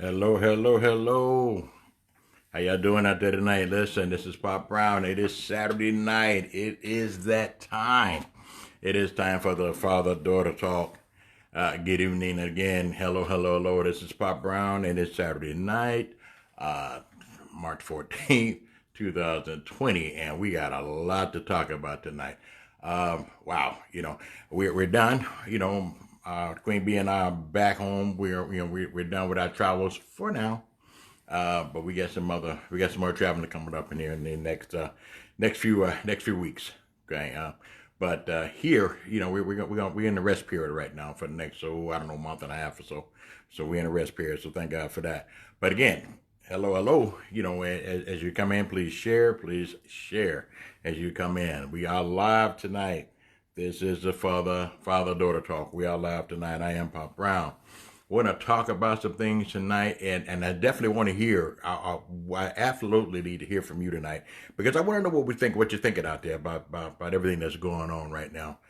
Hello, hello, hello. How y'all doing out there tonight? Listen, this is Pop Brown. It is Saturday night. It is that time. It is time for the father-daughter talk. Good evening again. Hello, hello, hello. This is Pop Brown. It is Saturday night, uh, March 14th, 2020, and we got a lot to talk about tonight. Wow, we're done. Queen Bee and I are back home. We're done with our travels for now. But we got some more traveling coming up in here in the next few weeks. Okay. But here, we're in the rest period right now for the next, I don't know, month and a half or so. So we're in a rest period. So thank God for that. But again, hello, hello. As you come in, please share as you come in. We are live tonight. This is the father-daughter talk. We are live tonight. I am Pop Brown. We're going to talk about some things tonight, and I definitely want to hear. I absolutely need to hear from you tonight because I want to know what you're thinking out there about everything that's going on right now.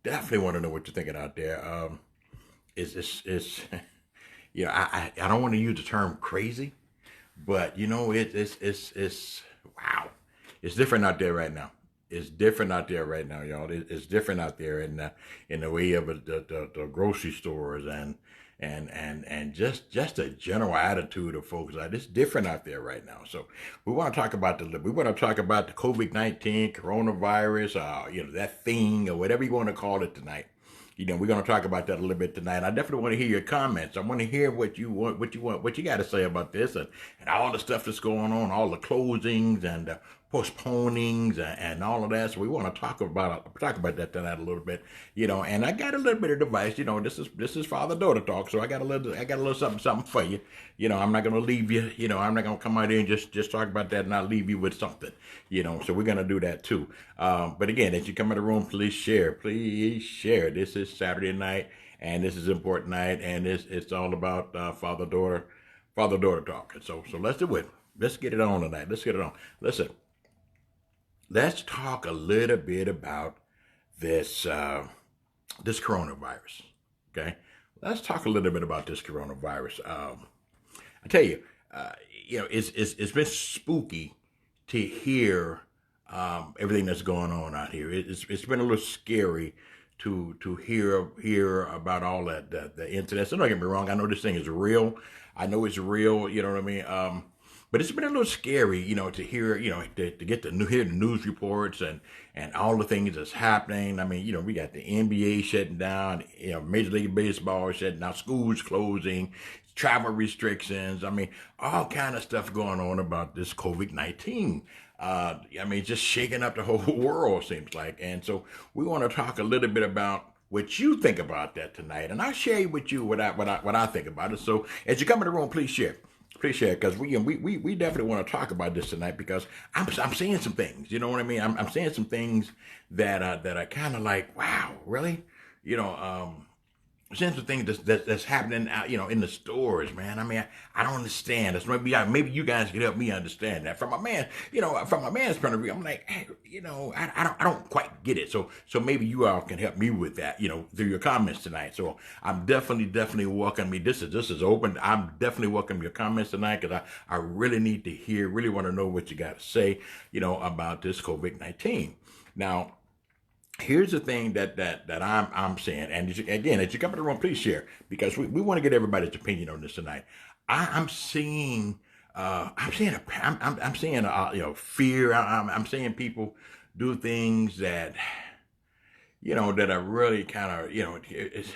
Definitely want to know what you're thinking out there. It's I don't want to use the term crazy, but it's wow, it's different out there right now. It's different out there right now, y'all. It's different out there in the way of the grocery stores and just a general attitude of folks. It's different out there right now. So we want to talk about the COVID-19, coronavirus, that thing or whatever you want to call it tonight. We're going to talk about that a little bit tonight. I definitely want to hear your comments. I want to hear what you got to say about this and all the stuff that's going on, all the closings and postponings and all of that. So we want to talk about that tonight a little bit. And I got a little bit of advice. This is father-daughter talk, so I got a little something for you. I'm not going to leave you. I'm not going to come out here and just talk about that and not leave you with something. So we're going to do that too. But again, as you come in the room, please share. Please share. This is Saturday night, and this is important night, and it's all about father-daughter talk. And so let's do it. Let's get it on tonight. Let's get it on. Listen, let's talk a little bit about this coronavirus. Okay, let's talk a little bit about this coronavirus. I tell you, it's been spooky to hear everything that's going on out here. It's been a little scary to hear about all the incidents. So don't get me wrong. I know this thing is real. I know it's real. You know what I mean? But it's been a little scary, to hear, to get hear the news reports and all the things that's happening. I mean, we got the NBA shutting down, Major League Baseball shutting down, schools closing, travel restrictions. I mean, all kind of stuff going on about this COVID-19. Just shaking up the whole world seems like. And so we want to talk a little bit about what you think about that tonight, and I'll share with you what I think about it. So as you come in the room, please share. Appreciate it, because we definitely want to talk about this tonight because I'm seeing some things. You know what I mean? I'm seeing some things that are kind of like, wow, really? Seeing some things that's happening out, in the stores, man. I mean, I don't understand. That's maybe you guys can help me understand that from a man. From a man's point of view, I'm like, hey, I don't quite get it. So maybe you all can help me with that, through your comments tonight. So I'm definitely welcoming. This is open. I'm definitely welcoming your comments tonight because I really need to hear, really want to know what you got to say, about this COVID-19. Now, here's the thing that I'm saying, and again, as you come to the room, please share because we want to get everybody's opinion on this tonight. I'm seeing fear. I'm seeing people do things that that are really kind of it's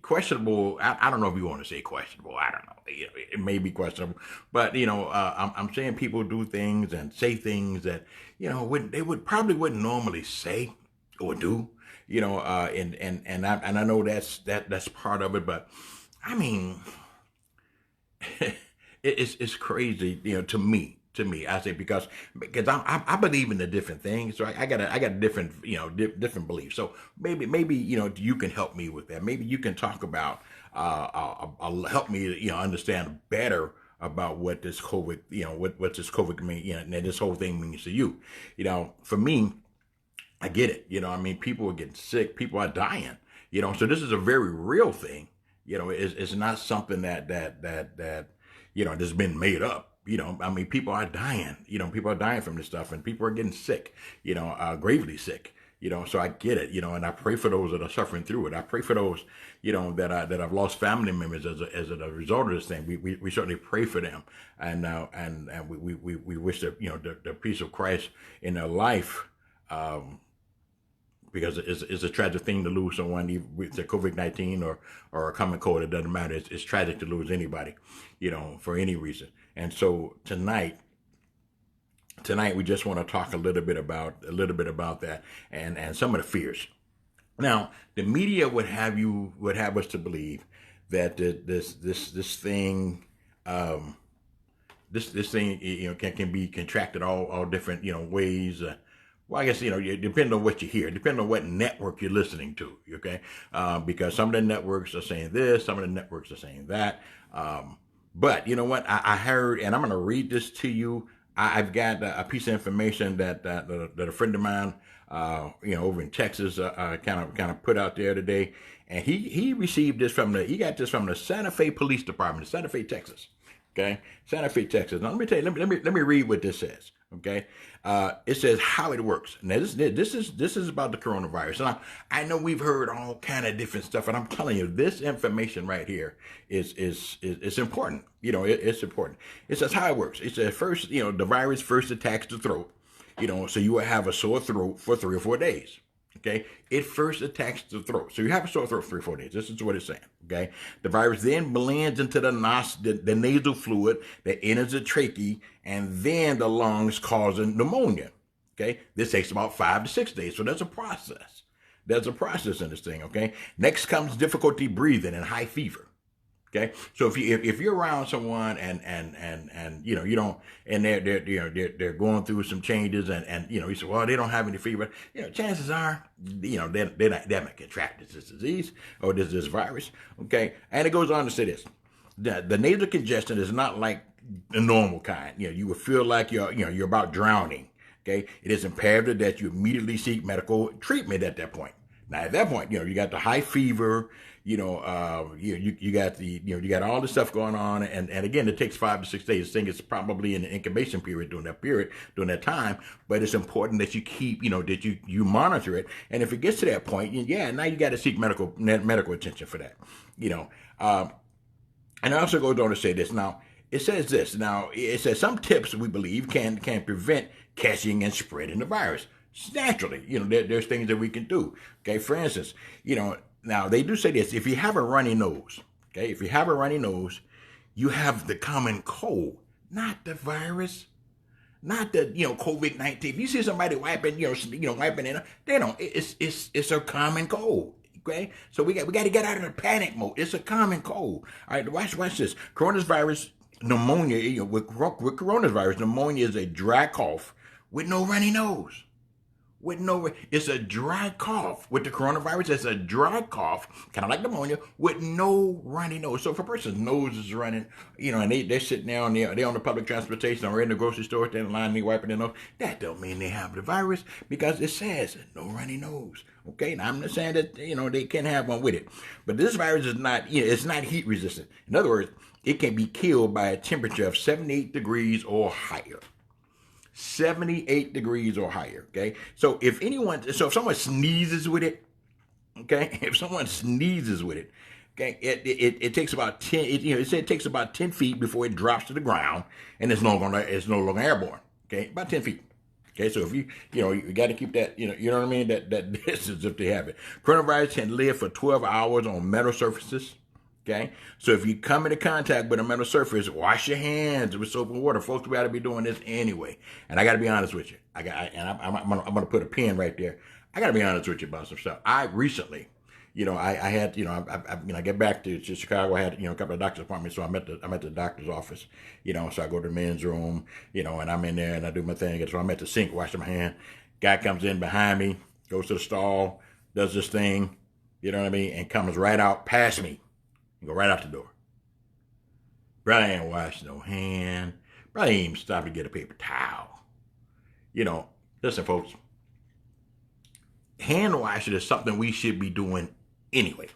questionable. I don't know if you want to say questionable. I don't know. It may be questionable, but I'm seeing people do things and say things that they probably wouldn't normally say or do, and I know that's part of it, but I mean, it's crazy, to me. I say because I believe in the different things, so I got a different different beliefs. So maybe you can help me with that. Maybe you can talk about help me understand better about what this COVID what this COVID mean, and this whole thing means to you. For me, I get it. People are getting sick. People are dying. So this is a very real thing. It's not something that that's been made up. I mean, people are dying. People are dying from this stuff, and people are getting sick. Gravely sick. So I get it. And I pray for those that are suffering through it. I pray for those, that have lost family members as a result of this thing. We certainly pray for them, and we wish that the peace of Christ in their life. Because it's a tragic thing to lose someone with the COVID-19 or a common cold. It doesn't matter. It's tragic to lose anybody, for any reason. And so tonight we just want to talk a little bit about that and some of the fears. Now, the media would have us to believe that this thing this thing can be contracted all different ways. Well, I guess, it depends on what you hear. It depends on what network you're listening to, okay? Because some of the networks are saying this, some of the networks are saying that. But you know what? I heard, and I'm going to read this to you. I've got a piece of information that a friend of mine, over in Texas, kind of put out there today. And he received this he got this from the Santa Fe Police Department, Santa Fe, Texas. Okay, Santa Fe, Texas. Now let me tell you. Let me read what this says. Okay, it says how it works. Now this is about the coronavirus. Now I know we've heard all kind of different stuff, and I'm telling you, this information right here is important. It's important. It says how it works. It says first, the virus first attacks the throat. So you will have a sore throat for 3 or 4 days. Okay, it first attacks the throat. So you have a sore throat for 3 or 4 days. This is what it's saying. Okay, the virus then blends into the nasal fluid that enters the trachea and then the lungs, causing pneumonia. Okay, this takes about 5 to 6 days. So there's a process. There's a process in this thing. Okay, next comes difficulty breathing and high fever. Okay, so if you're around someone and you don't, and they're going through some changes and you say, well, they don't have any fever, chances are they haven't contracted this disease or this virus. Okay, and it goes on to say this: the nasal congestion is not like the normal kind. You will feel like you're about drowning. Okay, it is imperative that you immediately seek medical treatment at that point. Now, at that point, you got the high fever, you got you got all this stuff going on, and again, it takes 5 to 6 days. I think it's probably in an incubation period during that time. But it's important that you keep, that you monitor it, and if it gets to that point, now you got to seek medical attention for that, And it also goes on to say this. Now, it says this. Now, it says some tips we believe can prevent catching and spreading the virus. Naturally, there's things that we can do. Okay, for instance, now they do say this: if you have a runny nose, you have the common cold, not the virus, not the COVID-19. If you see somebody wiping, wiping it, they don't. It's a common cold. Okay, so we got to get out of the panic mode. It's a common cold. All right, watch this. Coronavirus pneumonia. With coronavirus, pneumonia is a dry cough with no runny nose. It's a dry cough. With the coronavirus, it's a dry cough, kind of like pneumonia, with no runny nose. So if a person's nose is running, and they're sitting there they're on the public transportation or in the grocery store, they're in line, and they wiping their nose, that don't mean they have the virus, because it says no runny nose. Okay, now I'm not saying that they can't have one with it, but this virus is not it's not heat resistant. In other words, it can be killed by a temperature of 78 degrees or higher. 78 degrees or higher. Okay, so if someone sneezes with it, okay, okay, it takes about 10. It said it takes about 10 feet before it drops to the ground, and it's no longer airborne. Okay, about 10 feet. Okay, so if you got to keep that, you know what I mean, that distance if they have it. Coronavirus can live for 12 hours on metal surfaces. Okay, so if you come into contact with a metal surface, wash your hands with soap and water. Folks, we got to be doing this anyway. And I got to be honest with you. I'm gonna put a pin right there. I got to be honest with you about some stuff. I recently, I had, I get back to Chicago. I had, a couple of doctor's appointments, so I'm at the doctor's office. So I go to the men's room, and I'm in there and I do my thing. And so I'm at the sink washing my hand. Guy comes in behind me, goes to the stall, does this thing, and comes right out past me. Go right out the door. Brother ain't washed no hand. Brother ain't even stopped to get a paper towel. Listen, folks. Hand washing is something we should be doing anyway.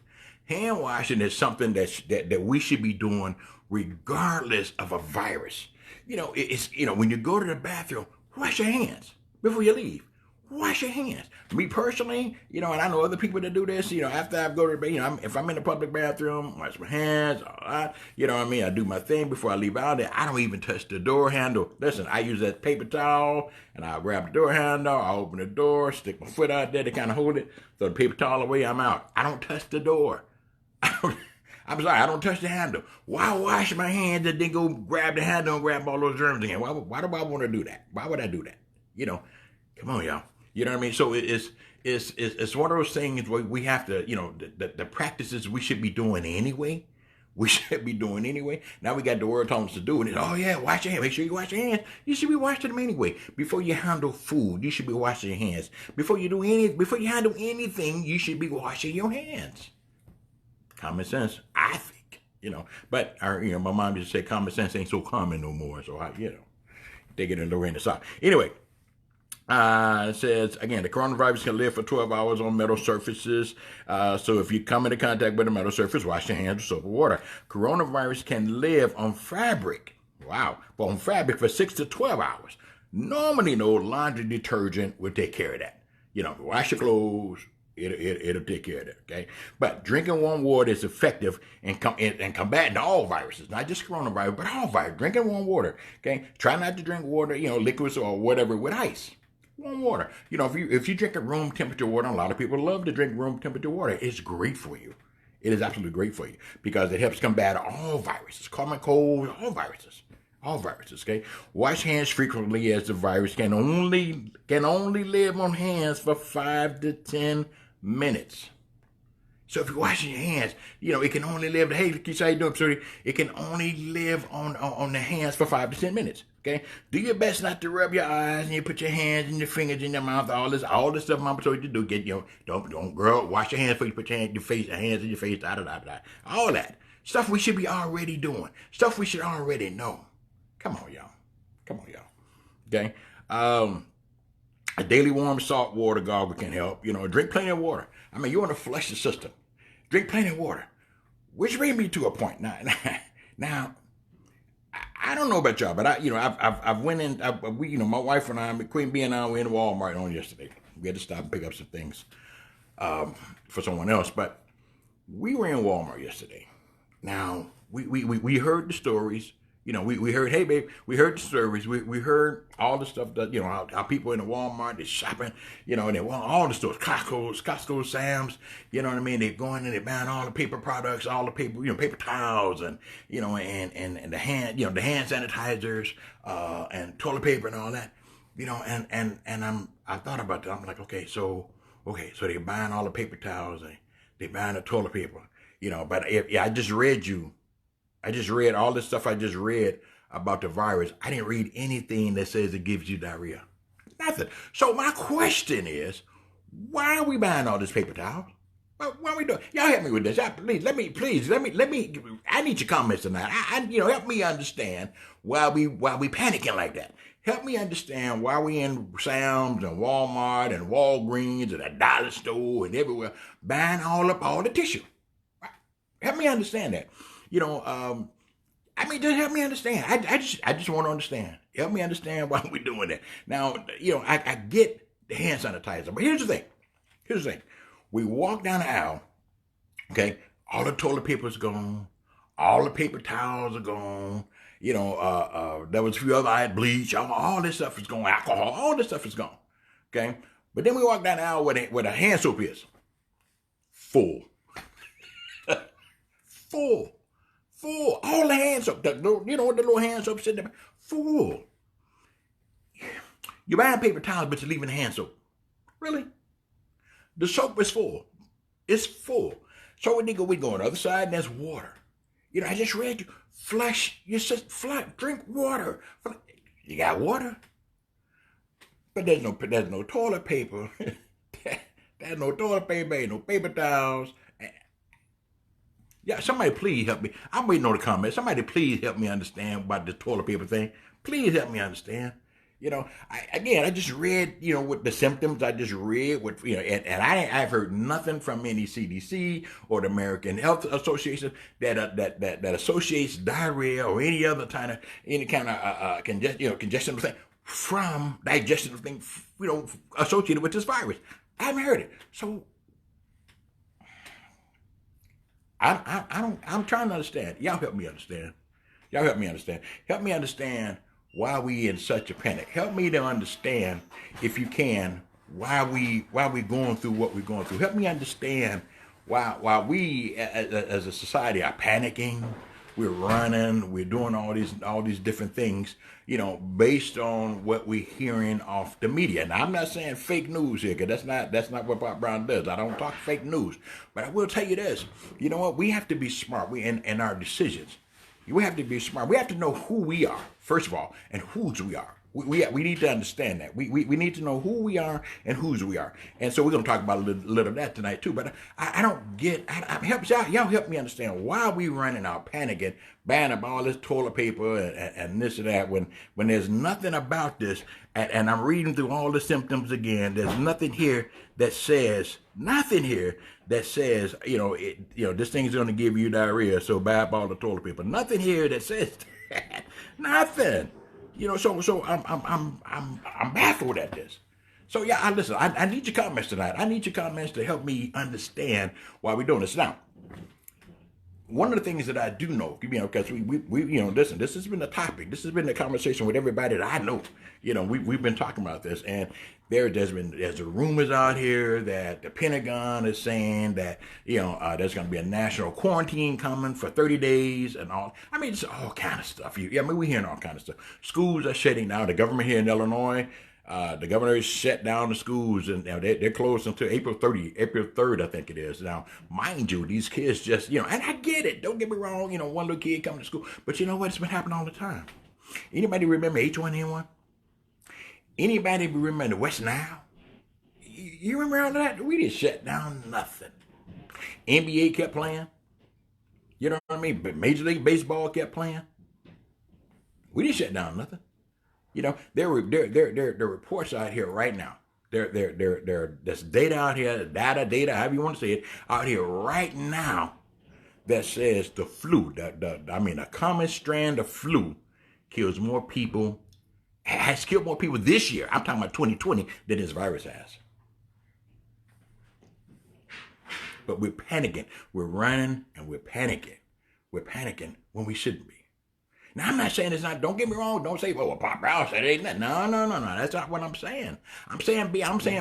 Hand washing is something that we should be doing regardless of a virus. It's when you go to the bathroom, wash your hands before you leave. Wash your hands. Me personally, and I know other people that do this, after I go to the bathroom, if I'm in the public bathroom, wash my hands, all that, you know what I mean? I do my thing before I leave out there. I don't even touch the door handle. Listen, I use that paper towel, and I'll grab the door handle, I'll open the door, stick my foot out there to kind of hold it, throw the paper towel away, I'm out. I don't touch the door. I'm sorry, I don't touch the handle. Why wash my hands and then go grab the handle and grab all those germs again? Why do I want to do that? Why would I do that? Come on, y'all. You know what I mean? So it's one of those things where we have to, the practices we should be doing anyway. We should be doing anyway. Now we got the word telling us to do it. Oh yeah, wash your hands. Make sure you wash your hands. You should be washing them anyway. Before you handle food, you should be washing your hands. Before you handle anything, you should be washing your hands. Common sense, I think. But my mom used to say common sense ain't so common no more. So take it in the rain and sock. Anyway. It says, again, the coronavirus can live for 12 hours on metal surfaces. So if you come into contact with a metal surface, wash your hands with soap and water. Coronavirus can live on fabric. Wow. But on fabric for 6 to 12 hours. Normally, no laundry detergent will take care of that. Wash your clothes. It'll take care of that, okay? But drinking warm water is effective in combating all viruses, not just coronavirus, but all viruses. Drinking warm water, okay? Try not to drink water, liquids or whatever with ice. Warm water. If you drink room temperature water, a lot of people love to drink room temperature water. It's great for you. It is absolutely great for you because it helps combat all viruses, common cold, all viruses. All viruses, okay? Wash hands frequently as the virus can only live on hands for 5 to 10 minutes. So if you're washing your hands, it can only live, hey, Keisha, how you doing, sorry? It can only live on the hands for 5 to 10 minutes, okay? Do your best not to rub your eyes and you put your hands and your fingers in your mouth, all this stuff Mama told you to do. Don't girl, wash your hands before you put your hands in your face, all that. Stuff we should be already doing. Stuff we should already know. Come on, y'all. Okay? A daily warm salt water gargle can help. Drink plenty of water. You want to flush the system. Drink plenty of water. Which brings me to a point. Now, I don't know about y'all, but I've went in. My wife and I, Queen Bee and I, were in Walmart on yesterday. We had to stop and pick up some things for someone else, but we were in Walmart yesterday. Now we heard the stories. We heard, hey, babe, we heard the stories. We heard all the stuff that, how people in the Walmart, they're shopping, and they want all the stores, Costco, Sam's, you know what I mean? They're going and they're buying all the paper products, all the paper, paper towels and, and the hand, the hand sanitizers, and toilet paper and all that, I thought about that. I'm like, okay, so they're buying all the paper towels and they're buying the toilet paper, but I just read all this stuff I just read about the virus. I didn't read anything that says it gives you diarrhea. Nothing. So my question is, why are we buying all this paper towels? Why are we doing? Y'all help me with this. Please, let me. I need your comments tonight. Help me understand why we panicking like that. Help me understand why we in Sam's and Walmart and Walgreens and a dollar store and everywhere buying all the tissue. Help me understand that. Just help me understand. I just want to understand. Help me understand why we're doing that. Now, I get the hand sanitizer, but here's the thing. We walk down the aisle, okay, all the toilet paper is gone, all the paper towels are gone, there was a few other, I had bleach, all this stuff is gone, alcohol, all this stuff is gone, okay? But then we walk down the aisle where the hand soap is. Full. Full. All the hand soap. The little hand soap sitting there. Full. You're buying paper towels, but you're leaving the hand soap. Really? The soap is full. It's full. So we go on the other side, and there's water. I just read you. Flush. You said flush. Drink water. You got water? But there's no toilet paper. There's no toilet paper, ain't no paper towels. Yeah, somebody please help me. I'm waiting on the comments. Somebody please help me understand about this toilet paper thing. Please help me understand. I just read, what the symptoms. I just read what, and I've heard nothing from any CDC or the American Health Association that associates diarrhea or any kind of congestion thing from digestion thing, associated with this virus. I haven't heard it. So I'm trying to understand. Y'all help me understand. Y'all help me understand. Help me understand why we in such a panic. Help me to understand, if you can, why we going through what we're going through. Help me understand why we as a society are panicking. We're running. We're doing all these different things, based on what we're hearing off the media. Now, I'm not saying fake news here, because that's not what Bob Brown does. I don't talk fake news, but I will tell you this. You know what? We have to be smart. We in our decisions. We have to be smart. We have to know who we are, first of all, and whose we are. We need to understand that. We need to know who we are and whose we are. And so we're going to talk about a little of that tonight too. But I don't get, y'all help me understand why we running out panicking, buying up all this toilet paper and this and that when there's nothing about this. And I'm reading through all the symptoms again. There's nothing here that says, this thing's going to give you diarrhea, so buy up all the toilet paper. Nothing here that says that. Nothing. So I'm baffled at this. So yeah, listen. I need your comments tonight. I need your comments to help me understand why we're doing this. Now, one of the things that I do know, because we listen, this has been the topic. This has been the conversation with everybody that I know. We've been talking about this, and there's rumors out here that the Pentagon is saying that there's going to be a national quarantine coming for 30 days and all. I mean, it's all kind of stuff. We're hearing all kind of stuff. Schools are shutting down. The government here in Illinois, the governor has shut down the schools, and they're closed until April 3rd, I think it is. Now, mind you, these kids just, and I get it. Don't get me wrong. One little kid coming to school, but you know what? It's been happening all the time. Anybody remember H1N1? Anybody remember the West Nile? You remember all that? We didn't shut down nothing. NBA kept playing. You know what I mean? But Major League Baseball kept playing. We didn't shut down nothing. There are reports out here right now. There's data out here, data, however you want to say it, out here right now that says the flu, a common strand of flu kills more people, has killed more people this year, I'm talking about 2020, than this virus has. But we're panicking. We're running and we're panicking. We're panicking when we shouldn't be. Now, I'm not saying it's not, don't get me wrong. Don't say, well, Pop Brown said it ain't that. No. That's not what I'm saying. I'm saying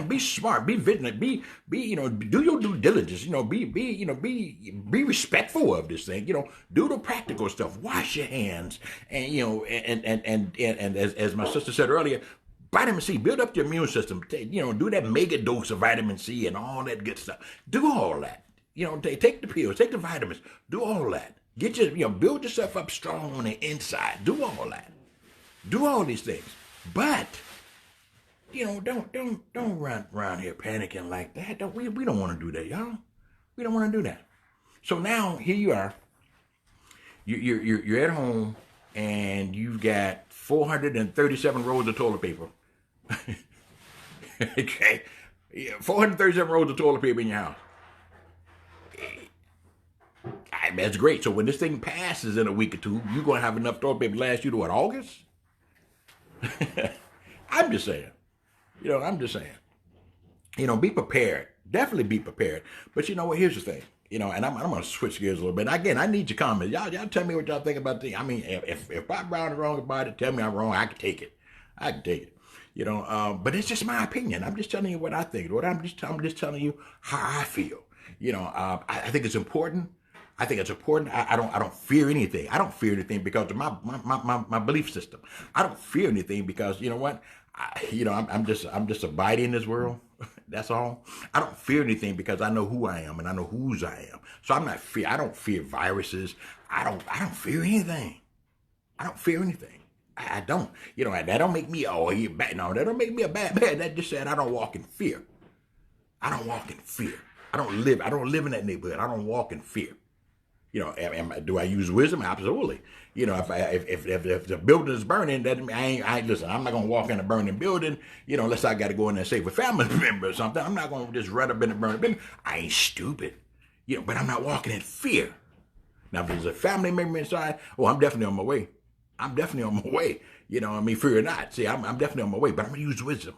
be smart, be vigilant, be do your due diligence, be respectful of this thing, do the practical stuff, wash your hands, and, and as my sister said earlier, vitamin C, build up your immune system, do that mega dose of vitamin C and all that good stuff. Do all that. Take the pills, take the vitamins, do all that. Get build yourself up strong on the inside. Do all that. Do all these things. But, don't run around here panicking like that. We don't want to do that, y'all. We don't want to do that. So now here you are. You're at home and you've got 437 rolls of toilet paper. Okay, 437 rolls of toilet paper in your house. That's great. So when this thing passes in a week or two, you're going to have enough toilet paper to last you to what, August? I'm just saying. Be prepared. Definitely be prepared. But you know what? Here's the thing. And I'm going to switch gears a little bit. Again, I need your comments. Y'all tell me what y'all think about this. I mean, if Bob Brown is wrong about it, tell me I'm wrong. I can take it. But it's just my opinion. I'm just telling you what I think. I'm just telling you how I feel. I think it's important. I don't fear anything. I don't fear anything because of my belief system. I don't fear anything because you know what? I'm just abiding in this world. That's all. I don't fear anything because I know who I am and I know whose I am. So I don't fear viruses. I don't fear anything. I don't fear anything. I don't. That don't make me you're bad. No, that don't make me a bad man. That just said I don't walk in fear. I don't walk in fear. I don't live in that neighborhood. I don't walk in fear. Do I use wisdom? Absolutely. If the building is burning, that I ain't listen. I'm not gonna walk in a burning building, unless I got to go in there and save a family member or something. I'm not gonna just run up in the burning building. I ain't stupid, but I'm not walking in fear. Now, if there's a family member inside, I'm definitely on my way. I'm definitely on my way. Fear or not. See, I'm definitely on my way, but I'm gonna use wisdom.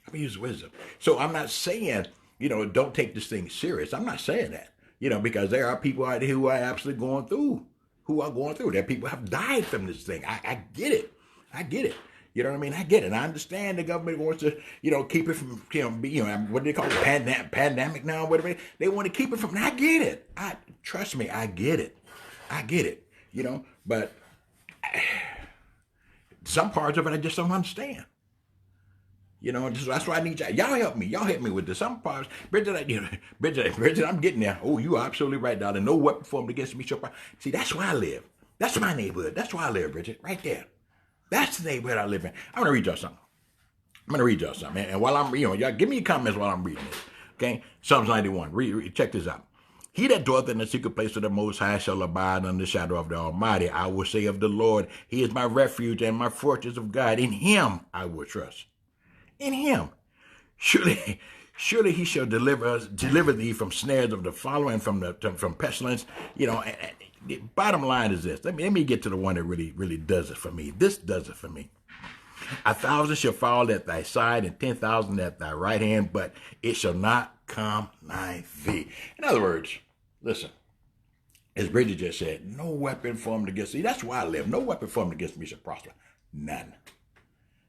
I'm gonna use wisdom. So I'm not saying, don't take this thing serious. I'm not saying that. Because there are people out there who are absolutely going through, There are people who have died from this thing. I get it. I get it. You know what I mean? I get it. I understand the government wants to, keep it from, what do they call it? Pandemic now, whatever. They want to keep it from, I get it. Trust me, I get it. I get it. But some parts of it I just don't understand. That's why I need y'all. Y'all help me. Y'all help me with this. Some parts, Bridget, I'm getting there. Oh, you are absolutely right, darling. No weapon formed against me shall prosper. See, that's where I live. That's my neighborhood. That's where I live, Bridget. Right there. That's the neighborhood I live in. I'm gonna read y'all something. And while I'm, y'all give me your comments while I'm reading this. Okay, Psalms 91. Check this out. He that dwelleth in the secret place of the Most High shall abide under the shadow of the Almighty. I will say of the Lord, He is my refuge and my fortress of God. In Him I will trust. In Him. Surely He shall deliver thee from snares of the fowler and from pestilence. The bottom line is this. Let me get to the one that really does it for me. This does it for me. 1,000 shall fall at thy side and 10,000 at thy right hand, but it shall not come nigh thee. In other words, listen, as Bridget just said, no weapon formed against thee. That's where I live. No weapon formed against me shall prosper. None.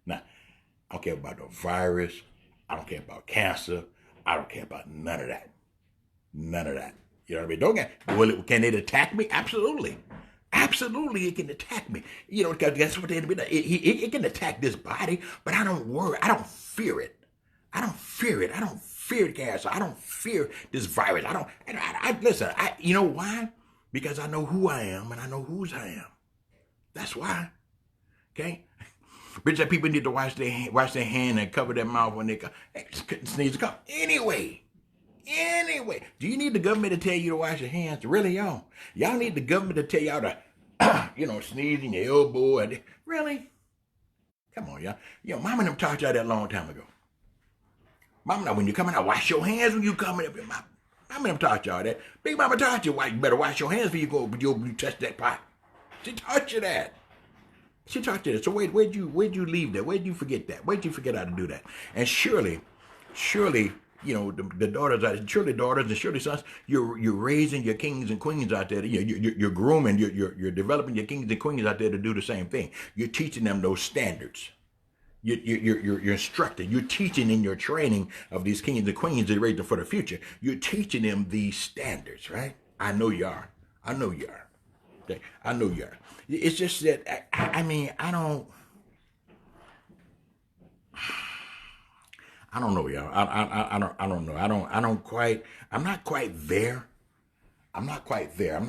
I don't care about no virus. I don't care about cancer. I don't care about none of that. None of that. You know what I mean? Can it attack me? Absolutely. Absolutely, it can attack me. Because that's what it can attack this body, but I don't worry. I don't fear it. I don't fear the cancer. I don't fear this virus. Listen, you know why? Because I know who I am and I know whose I am. That's why. Okay? Bridget, people need to wash their hand and cover their mouth when they sneeze. Anyway, do you need the government to tell you to wash your hands? Really, y'all? Y'all need the government to tell y'all to, sneeze in your elbow. Really? Come on, y'all. Mama and them taught y'all that a long time ago. Mama, when you come out, wash your hands when you come in. Mama and them taught y'all that. Big Mama taught you, you better wash your hands before you touch that pot. She taught you that. So where'd you leave that? Where'd you forget that? Where'd you forget how to do that? And surely, the daughters and surely sons, you're raising your kings and queens out there. You're grooming, you're developing your kings and queens out there to do the same thing. You're teaching them those standards. You're instructing. You're teaching in your training of these kings and queens that raise them for the future. You're teaching them these standards, right? I know you are. Okay, I know you are. It's just that I don't know, y'all. I don't know. I'm not quite there. I'm not quite there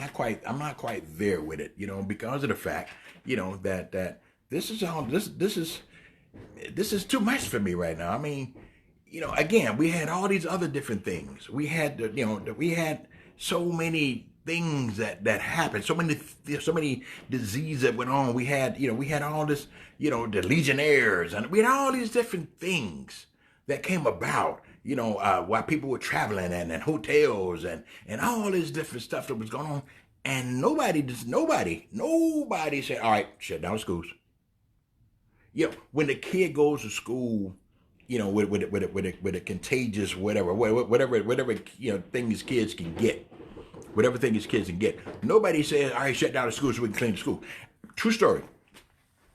with it, because of the fact, that this is too much for me right now. I mean, again, we had all these other different things. We had we had so many things that happened, so many diseases that went on. We had all this, the Legionnaires, and we had all these different things that came about, while people were traveling and hotels and all this different stuff that was going on. And nobody said, all right, shut down schools. When the kid goes to school, with a contagious whatever things kids can get. Whatever thing his kids can get. Nobody says, all right, shut down the school so we can clean the school. True story.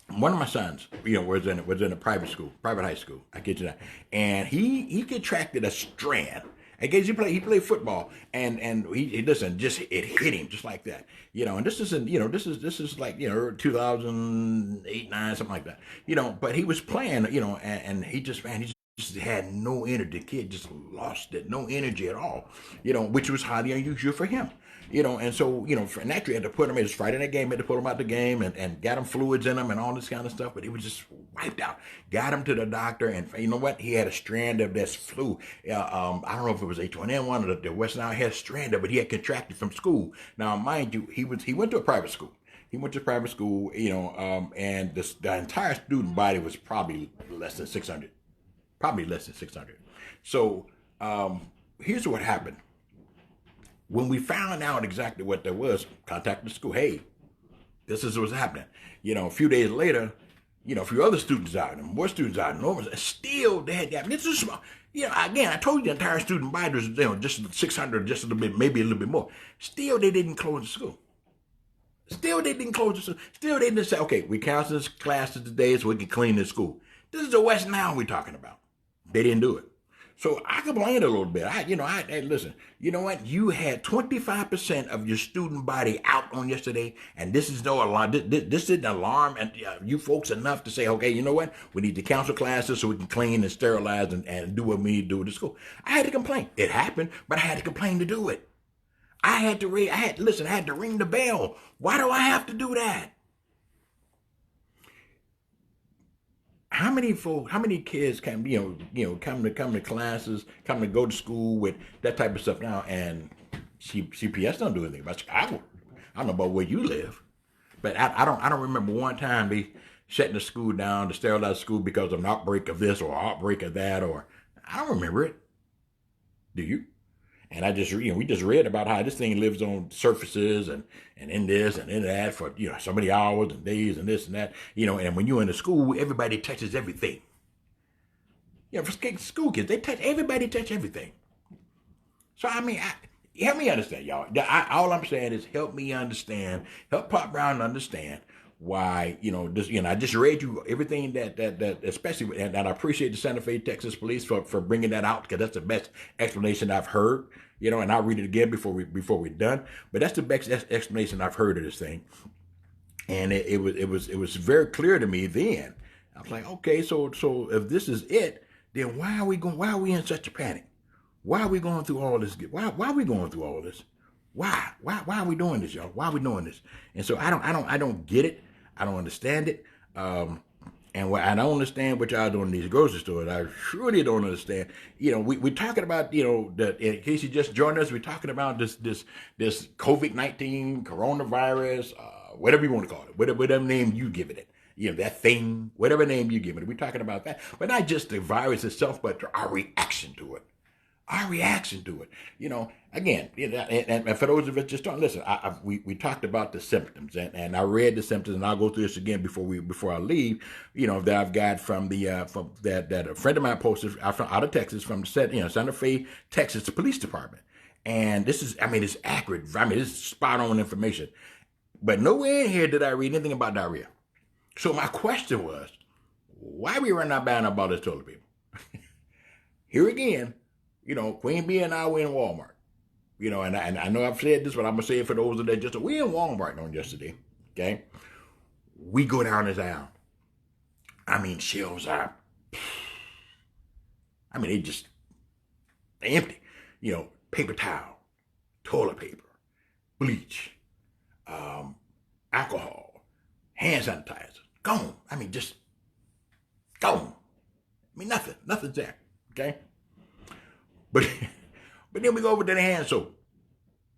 One of my sons, was in a private high school. I kid you not. And he contracted a strand. I guess he played football, and he just it hit him just like that. And this is like 2008, 9, something like that. But he was playing, and he just had no energy. The kid just lost it, no energy at all, which was highly unusual for him, and so, naturally had to put him in his Friday night game, had to pull him out the game and got him fluids in him and all this kind of stuff, but it was just wiped out. Got him to the doctor, and you know what? He had a strand of this flu. I don't know if it was H1N1 or the West Nile. He had a strand of it. He had contracted from school. Now, mind you, he went to a private school. He went to private school, and the entire student body was probably less than 600. Probably less than 600. So here's what happened. When we found out exactly what there was, contacted the school. Hey, this is what's happening. A few days later, a few other students died, and more students died, and still they had that. This is small. Again, I told you the entire student body was, just 600, just a little bit, maybe a little bit more. Still, they didn't close the school. Still, they didn't close the school. Still, they didn't say, okay, we cancel this classes today so we can clean the school. This is the West Nile we're talking about. They didn't do it. So I complained a little bit. Listen, you know what? You had 25% of your student body out on yesterday, and this is no alarm. This didn't alarm and you folks enough to say, okay, you know what? We need to cancel classes so we can clean and sterilize and do what we need to do with the school. I had to complain. It happened, but I had to complain to do it. I had to ring the bell. Why do I have to do that? How many kids come to classes, come to go to school with that type of stuff now, and CPS don't do anything about Chicago. I don't know about where you live, but I don't remember one time they shutting the school down to sterilize the school because of an outbreak of this or outbreak of that, or I don't remember it. Do you? And I just, we just read about how this thing lives on surfaces and in this and in that for, so many hours and days and this and that, and when you're in the school, everybody touches everything. For school kids, everybody touch everything. So, help me understand, y'all. All I'm saying is help Pop Brown understand why, I just read you everything that especially, and I appreciate the Santa Fe, Texas police for bringing that out, because that's the best explanation I've heard, and I'll read it again before we're done, but that's the best explanation I've heard of this thing. And it was very clear to me then. I was like, okay, so if this is it, then why are we in such a panic? Why are we going through all this? Why are we going through all this? Why are we doing this, y'all? Why are we doing this? And so I don't get it. I don't understand it. And I don't understand what y'all doing in these grocery stores. I surely don't understand. We're talking about, in case you just joined us, we're talking about this COVID-19, coronavirus, whatever you want to call it, whatever name you give it. That thing, whatever name you give it. We're talking about that. But not just the virus itself, but our reaction to it. Again, and for those of us just don't listen, we talked about the symptoms, and I read the symptoms, and I'll go through this again before I leave. That I've got from that a friend of mine posted out of Texas, from Santa Fe, Texas Police Department, and this is, it's accurate. This is spot on information, but nowhere in here did I read anything about diarrhea. So my question was, why are we running out buying up all this toilet paper? Here again. Queen Bee and I were in Walmart, and I know I've said this, but I'm going to say it for those that we in Walmart on yesterday, okay? We go down this aisle. Shelves are, they empty. Paper towel, toilet paper, bleach, alcohol, hand sanitizer, gone. Just gone. Nothing's there, okay? But then we go over to the hand soap.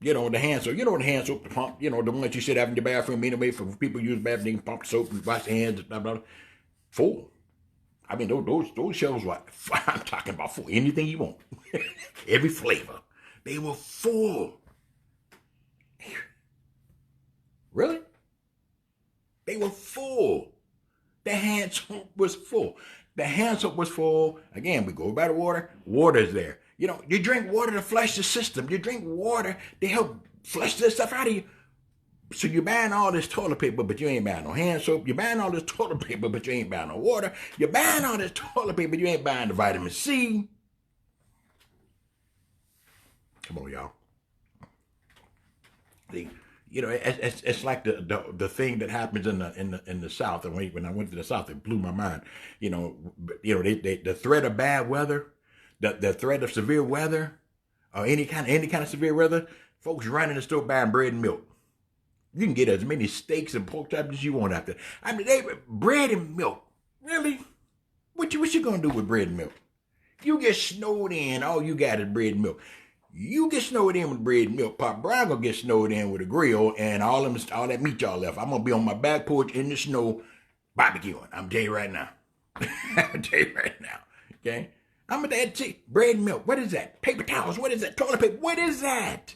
The hand soap. The hand soap, the pump, the one that you sit out in your bathroom anyway for people use the bathroom, they can pump the soap and wash their hands, blah, blah, blah. Full. Those shelves were, I'm talking about full. Anything you want. Every flavor. They were full. Really? They were full. The hand soap was full. Again, we go by the water. Water's there. You drink water to flush the system. You drink water to help flush this stuff out of you. So you're buying all this toilet paper, but you ain't buying no hand soap. You're buying all this toilet paper, but you ain't buying no water. You're buying all this toilet paper, but you ain't buying the vitamin C. Come on, y'all. It's like the thing that happens in the South. And when I went to the South, it blew my mind. The threat of bad weather, the threat of severe weather, or any kind of severe weather, folks running the store buying bread and milk. You can get as many steaks and pork chops as you want after. Bread and milk. Really? What you gonna do with bread and milk? You get snowed in, all you got is bread and milk. You get snowed in with bread and milk. Pop Brown gonna get snowed in with a grill and all that meat y'all left. I'm gonna be on my back porch in the snow barbecuing. I'm telling you right now. I'm telling you right now. Okay? I'm at that bread and milk. What is that? Paper towels. What is that? Toilet paper. What is that?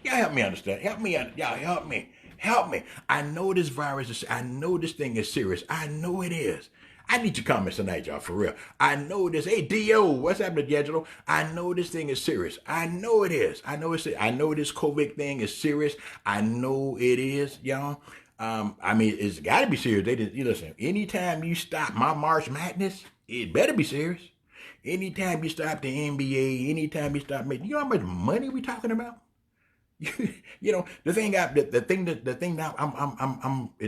Y'all help me understand. Help me. Y'all help me. Help me. I know this virus is, I know this thing is serious. I know it is. I need your comments tonight, y'all, for real. I know this. Hey, D.O., what's happening, D'Angelo? I know this thing is serious. I know it is. I know this COVID thing is serious. I know it is, y'all. I mean, it's got to be serious. You listen, anytime you stop my March Madness, it better be serious. Anytime you stop the NBA, anytime you stop making, you know how much money we talking about? You know, the thing that it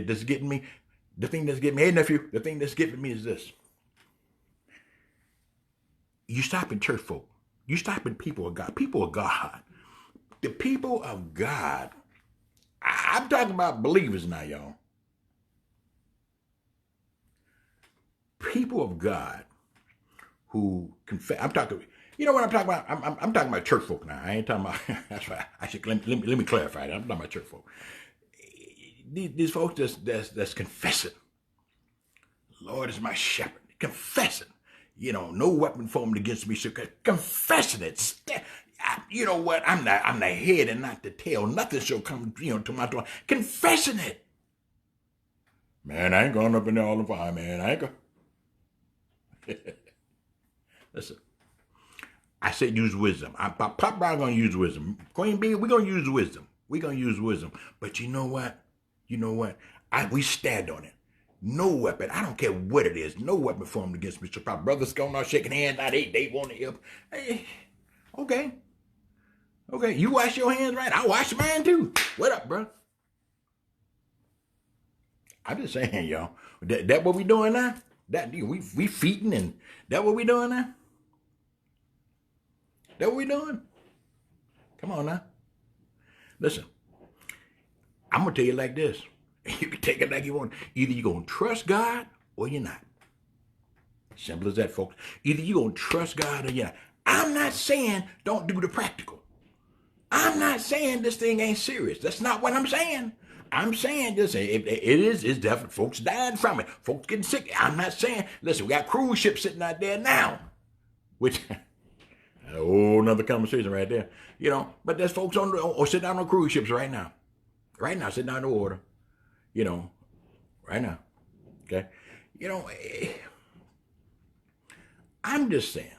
that's getting me, the thing that's getting me, hey nephew, the thing that's getting me is this. You stopping church folk. You stopping people of God. People of God. The people of God. I'm talking about believers now, y'all. People of God who confess. I'm talking, you know what I'm talking about? I'm talking about church folk now. I ain't talking about, that's right. I should, let me clarify that. I'm talking about church folk. These folks that's confessing. Lord is my shepherd. Confessing. You know, no weapon formed against me. So confessing it. You know what? I'm the head and not the tail. Nothing shall come, to my door. Confessing it. Man, I ain't going up in there all the fire, man. I ain't going. Listen. I said use wisdom. Pop Brown gonna use wisdom. Queen Bee, we're gonna use wisdom. We're gonna use wisdom. But you know what? We stand on it. No weapon. I don't care what it is. No weapon formed against Mr. Pop. Brothers going out shaking hands. Now they want to help. Hey, okay. Okay. You wash your hands right. I wash mine too. What up, bro? I'm just saying, y'all. That what we doing now? That we feeding and that what we doing now? That what we doing? Come on now. Listen, I'm going to tell you like this. You can take it like you want. Either you're going to trust God or you're not. Simple as that, folks. Either you're going to trust God or you're not. I'm not saying don't do the practical. I'm not saying this thing ain't serious. That's not what I'm saying. I'm saying this, it's definitely, folks dying from it. Folks getting sick. I'm not saying, listen, we got cruise ships sitting out there now, which, a whole nother conversation right there. But there's folks or sitting down on cruise ships right now. Right now, sitting down in the water. Right now. Okay? I'm just saying.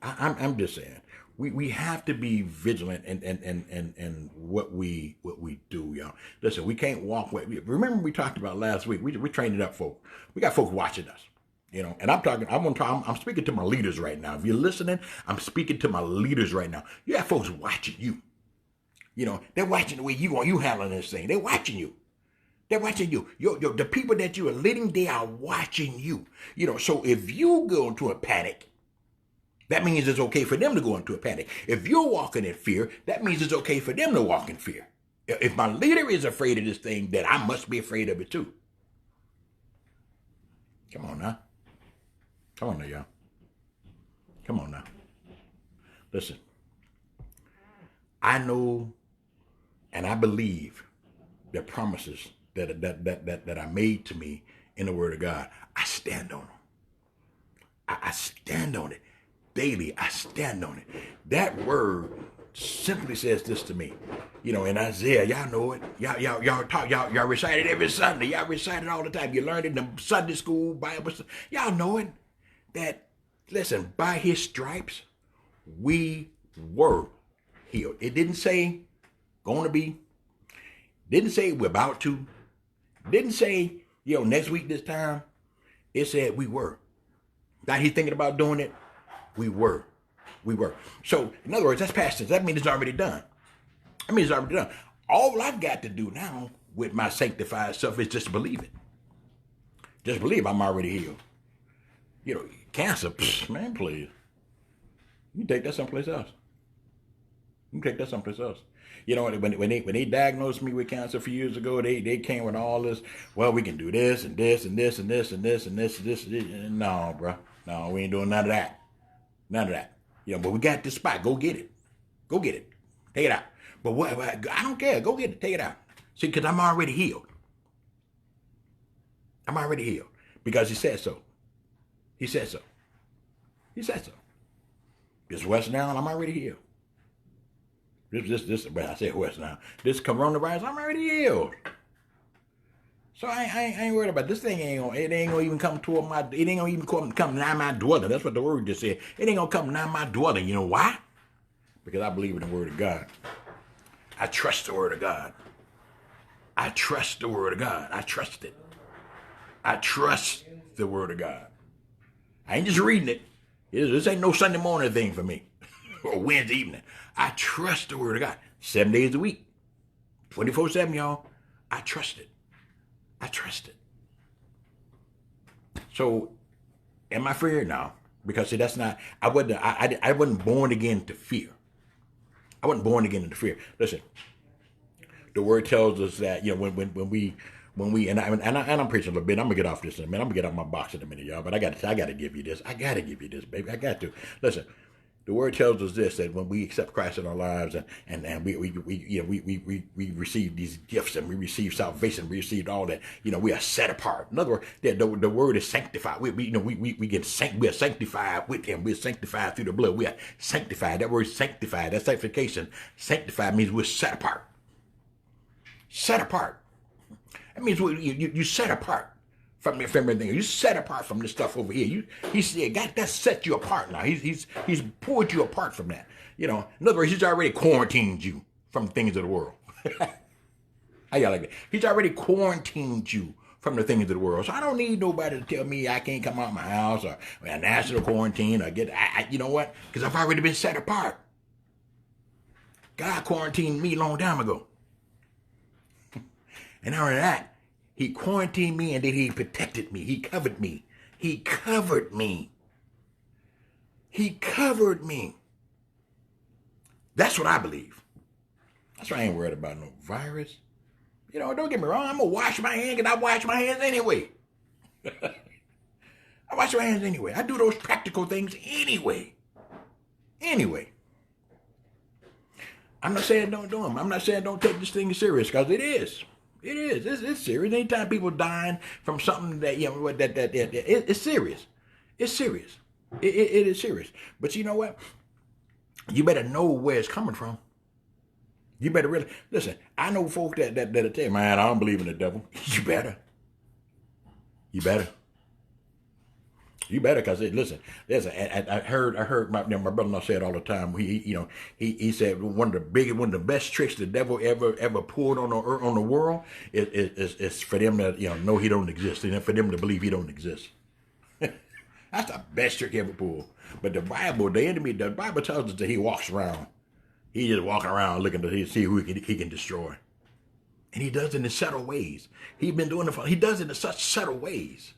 I'm just saying. We have to be vigilant in what we do, y'all. Listen, we can't walk away. Remember we talked about last week. We're training up folk. We got folks watching us. And I'm speaking to my leaders right now. If you're listening, I'm speaking to my leaders right now. You have folks watching you. They're watching the way you handling this thing. They're watching you. They're watching you. The people that you are leading, they are watching you. So if you go into a panic, that means it's okay for them to go into a panic. If you're walking in fear, that means it's okay for them to walk in fear. If my leader is afraid of this thing, then I must be afraid of it too. Come on now. Come on now, y'all. Come on now. Listen. I know and I believe the promises that are made to me in the Word of God. I stand on them. I stand on it. Daily, I stand on it. That word simply says this to me. In Isaiah, y'all know it. Y'all recite it every Sunday. Y'all recite it all the time. You learn it in the Sunday school, Bible. Y'all know it. That, listen, by his stripes, we were healed. It didn't say going to be. Didn't say we're about to. Didn't say, next week this time. It said we were. Now he's thinking about doing it. We were. So, in other words, that's past tense. That means it's already done. All I've got to do now with my sanctified self is just believe it. Just believe I'm already healed. Cancer, man, please. You can take that someplace else. You know, when they diagnosed me with cancer a few years ago, they came with all this. Well, we can do this and this and this and this and this and this and this. No, bro, no, we ain't doing none of that. None of that. You know, but we got this spot. Go get it. Go get it. Take it out. But what? I don't care. Go get it. Take it out. See, because I'm already healed. I'm already healed because he said so. He said so. He said so. This West now, I'm already healed. Well, I said West now. This coronavirus, I'm already healed. So I ain't worried about this thing. It ain't gonna even come toward my. It ain't gonna even come nigh my dwelling. That's what the word just said. It ain't gonna come nigh my dwelling. You know why? Because I believe in the word of God. I trust the word of God. I trust the word of God. I trust it. I trust the word of God. I ain't just reading it. This ain't no Sunday morning thing for me or Wednesday evening. I trust the word of God. 7 days a week. 24/7, y'all. I trust it. I trust it. So, am I fearing now? Because see, that's not. I wasn't born again to fear. I wasn't born again to fear. Listen, the word tells us that when we and I'm preaching a little bit. I'm gonna get off this in a minute. I'm gonna get off my box in a minute, y'all. But I gotta give you this. I gotta give you this, baby. I got to. Listen, the word tells us this, that when we accept Christ in our lives and we receive these gifts and we receive salvation, we receive all that. We are set apart. In other words, the word is sanctified. We are sanctified with Him. We're sanctified through the blood. We are sanctified. That word sanctified. That sanctification. Sanctified means we're set apart. Set apart. That means you set apart from everything. You set apart from this stuff over here. He said, God, that set you apart now. He's pulled you apart from that. In other words, He's already quarantined you from things of the world. How y'all like that? He's already quarantined you from the things of the world. So I don't need nobody to tell me I can't come out of my house or a national quarantine or you know what? Because I've already been set apart. God quarantined me a long time ago. And not only that, He quarantined me and then He protected me. He covered me. He covered me. He covered me. That's what I believe. That's why I ain't worried about no virus. Don't get me wrong. I'm going to wash my hands because I wash my hands anyway. I wash my hands anyway. I do those practical things anyway. Anyway. I'm not saying don't do them. I'm not saying don't take this thing serious because it is. It is. It's serious. Anytime people dying from something that it's serious. It's serious. It is serious. But you know what? You better know where it's coming from. You better really listen. I know folk that tell you, man, I don't believe in the devil. You better. You better. You better, because listen. I heard my brother-in-law say it all the time. He said one of the best tricks the devil ever pulled on the world is for them to know he don't exist, and for them to believe he don't exist. That's the best trick he ever pulled. But the Bible tells us that he walks around. He just walking around looking to see who he can destroy, and he does it in subtle ways. He's been doing it. He does it in such subtle ways.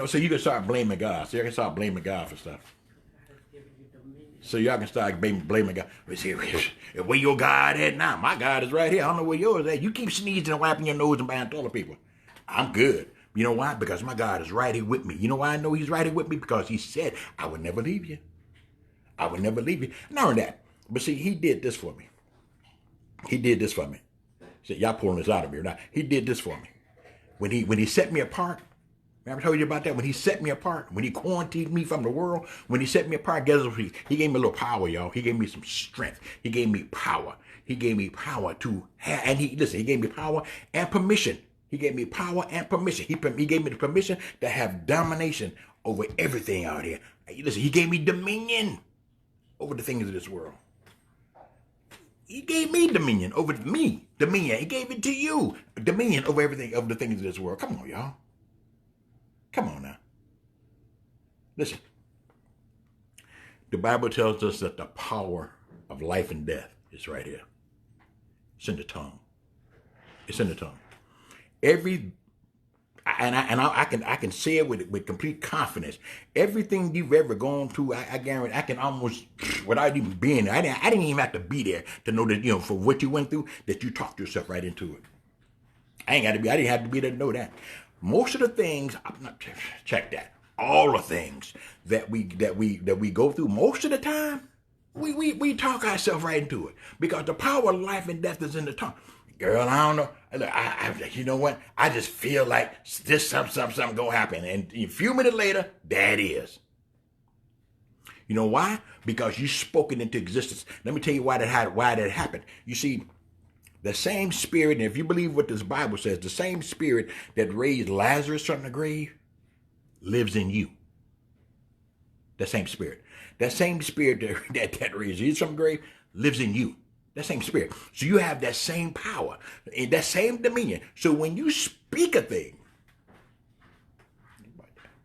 So you can start blaming God. So you can start blaming God for stuff. So y'all can start blaming God. Where your God at now? My God is right here. I don't know where yours at. You keep sneezing and wiping your nose and buying toilet paper. I'm good. You know why? Because my God is right here with me. You know why I know He's right here with me? Because He said, I would never leave you. I would never leave you. Not only that, but see, He did this for me. He did this for me. See, y'all pulling this out of me now. He did this for me. When he set me apart, remember I told you about that? When He set me apart, when He quarantined me from the world, when He set me apart, guess what? He gave me a little power, y'all. He gave me some strength. He gave me power. He gave me power to have, and He gave me power and permission. He gave me power and permission. He gave me the permission to have domination over everything out here. Listen, He gave me dominion over the things of this world. He gave me dominion over me. Dominion. He gave it to you. Dominion over everything, over the things of this world. Come on, y'all. Come on now. Listen. The Bible tells us that the power of life and death is right here. It's in the tongue. It's in the tongue. Every I can say it with complete confidence. Everything you've ever gone through, I guarantee I can almost, without even being there, I didn't even have to be there to know that, for what you went through, that you talked yourself right into it. I didn't have to be there to know that. Most of the things, check that. All the things that we go through, most of the time, we talk ourselves right into it, because the power of life and death is in the tongue. Girl, I don't know. You know what? I just feel like this something gonna happen, and a few minutes later, there it is. You know why? Because you spoke it into existence. Let me tell you why that happened. You see, the same spirit, and if you believe what this Bible says, the same spirit that raised Lazarus from the grave lives in you. That same spirit that raised Jesus from the grave lives in you. That same spirit. So you have that same power, that same dominion. So when you speak a thing,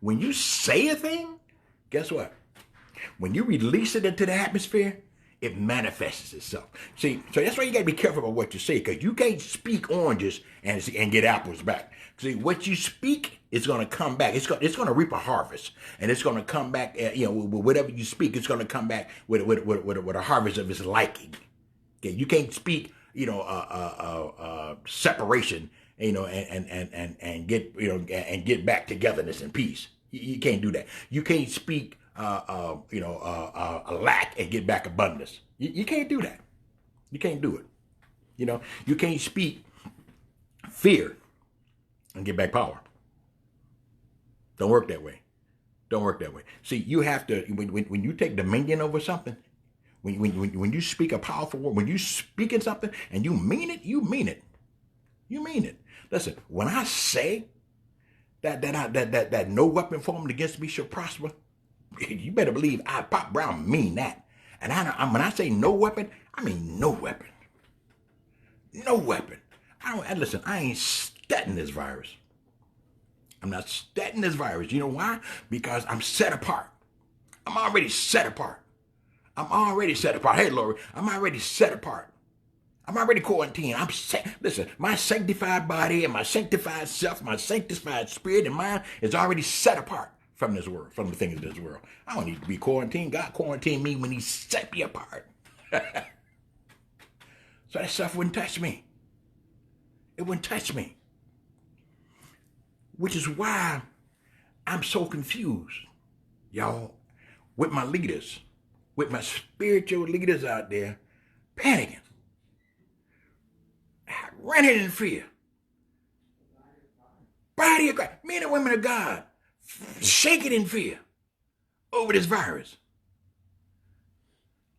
when you say a thing, guess what? When you release it into the atmosphere, it manifests itself. See, so that's why you got to be careful about what you say, because you can't speak oranges and get apples back. See, what you speak is going to come back. It's going to reap a harvest, and it's going to come back. Whatever you speak, it's going to come back with a harvest of its liking. Okay, you can't speak, separation, and get back togetherness and peace. You can't do that. You can't speak, a lack and get back abundance. You can't do that. You can't do it. You can't speak fear and get back power. Don't work that way. See, you have to, when you take dominion over something, when you speak a powerful word, when you speak in something and you mean it, you mean it. You mean it. Listen, when I say that no weapon formed against me shall prosper, you better believe I, Pop Brown, mean that. And when I say no weapon, I mean no weapon. No weapon. Listen, I ain't studying this virus. I'm not studying this virus. You know why? Because I'm set apart. I'm already set apart. Hey, Lori, I'm already set apart. I'm already quarantined. Listen, my sanctified body and my sanctified self, my sanctified spirit and mind is already set apart from this world, from the things of this world. I don't need to be quarantined. God quarantined me when he set me apart. So that stuff wouldn't touch me. It wouldn't touch me. Which is why I'm so confused, y'all, with my leaders, with my spiritual leaders out there panicking, running in fear. Body of God, men and women of God, shaking in fear over this virus.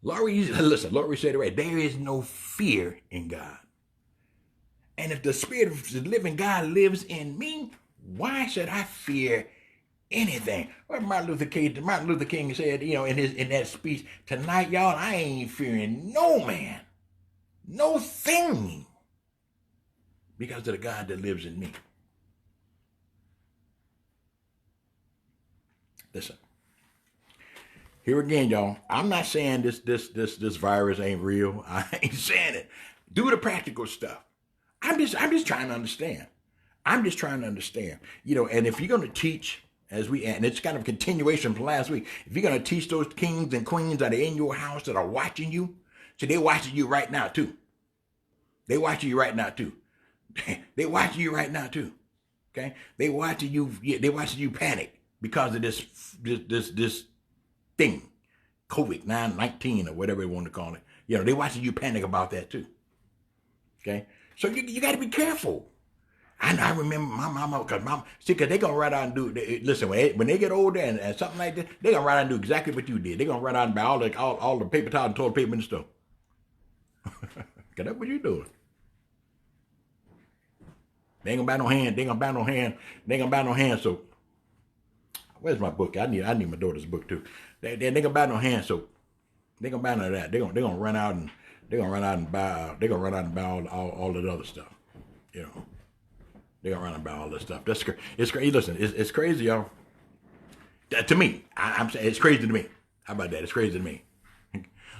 Lori said it right. There is no fear in God. And if the spirit of the living God lives in me, why should I fear anything? What Martin Luther King said, in that speech, tonight, y'all, I ain't fearing no man, no thing, because of the God that lives in me. Listen, here again, y'all, I'm not saying this virus ain't real. I ain't saying it. Do the practical stuff. I'm just trying to understand. And if you're going to teach, and it's kind of a continuation from last week, if you're going to teach those kings and queens that are in your house that are watching you, so they're watching you right now too. They watching you right now too. Okay? They watching you panic because of this thing, COVID-19 or whatever they want to call it. They watching you panic about that too. Okay? So you got to be careful. I remember my mama, because they're going to run out and do, listen, when they get older and something like that, they're going to run out and do exactly what you did. They're going to run out and buy all the paper towel and toilet paper in the store. Because that's what you're doing. They ain't going to buy no hand soap. Where's my book? I need my daughter's book too. They ain't going to buy no hand soap. They ain't going to buy none of that. They're going to run out and buy all the other stuff. They're going to run and buy all this stuff. It's crazy. Listen, it's crazy, y'all. To me, I'm saying it's crazy to me. How about that? It's crazy to me.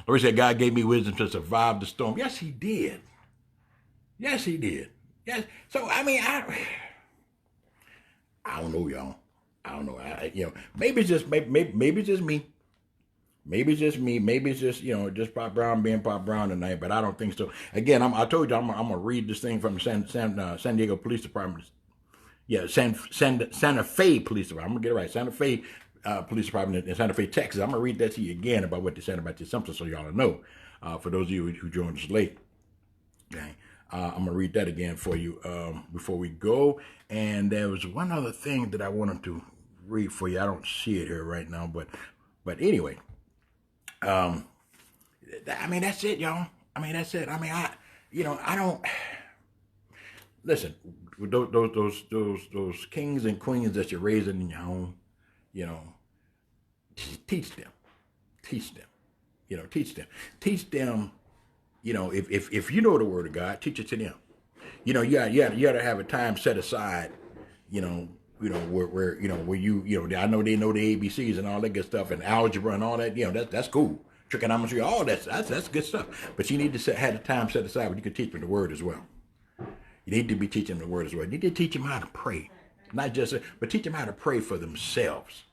Lord said God gave me wisdom to survive the storm. Yes, he did. Yes. So, I don't know, y'all. I don't know. Maybe it's just maybe it's just me. Maybe it's just me. Maybe it's just just Pop Brown being Pop Brown tonight. But I don't think so. Again, I told you I'm gonna read this thing from San Diego Police Department. Yeah, Santa Fe Police Department. I'm gonna get it right. Santa Fe Police Department in Santa Fe, Texas. I'm gonna read that to you again about what they said about this something, so y'all know. For those of you who joined us late, okay. I'm gonna read that again for you before we go. And there was one other thing that I wanted to read for you. I don't see it here right now, but anyway, I mean that's it, y'all. I mean that's it. I mean I don't listen. Those kings and queens that you're raising in your home, you know, teach them, teach them, teach them, teach them. If you know the word of God, teach it to them. You got to have a time set aside. Where I know they know the ABCs and all that good stuff and algebra and all that. That's cool. Trigonometry, all that's good stuff. But you need to have the time set aside where you can teach them the word as well. You need to be teaching them the word as well. You need to teach them how to pray, not just but teach them how to pray for themselves.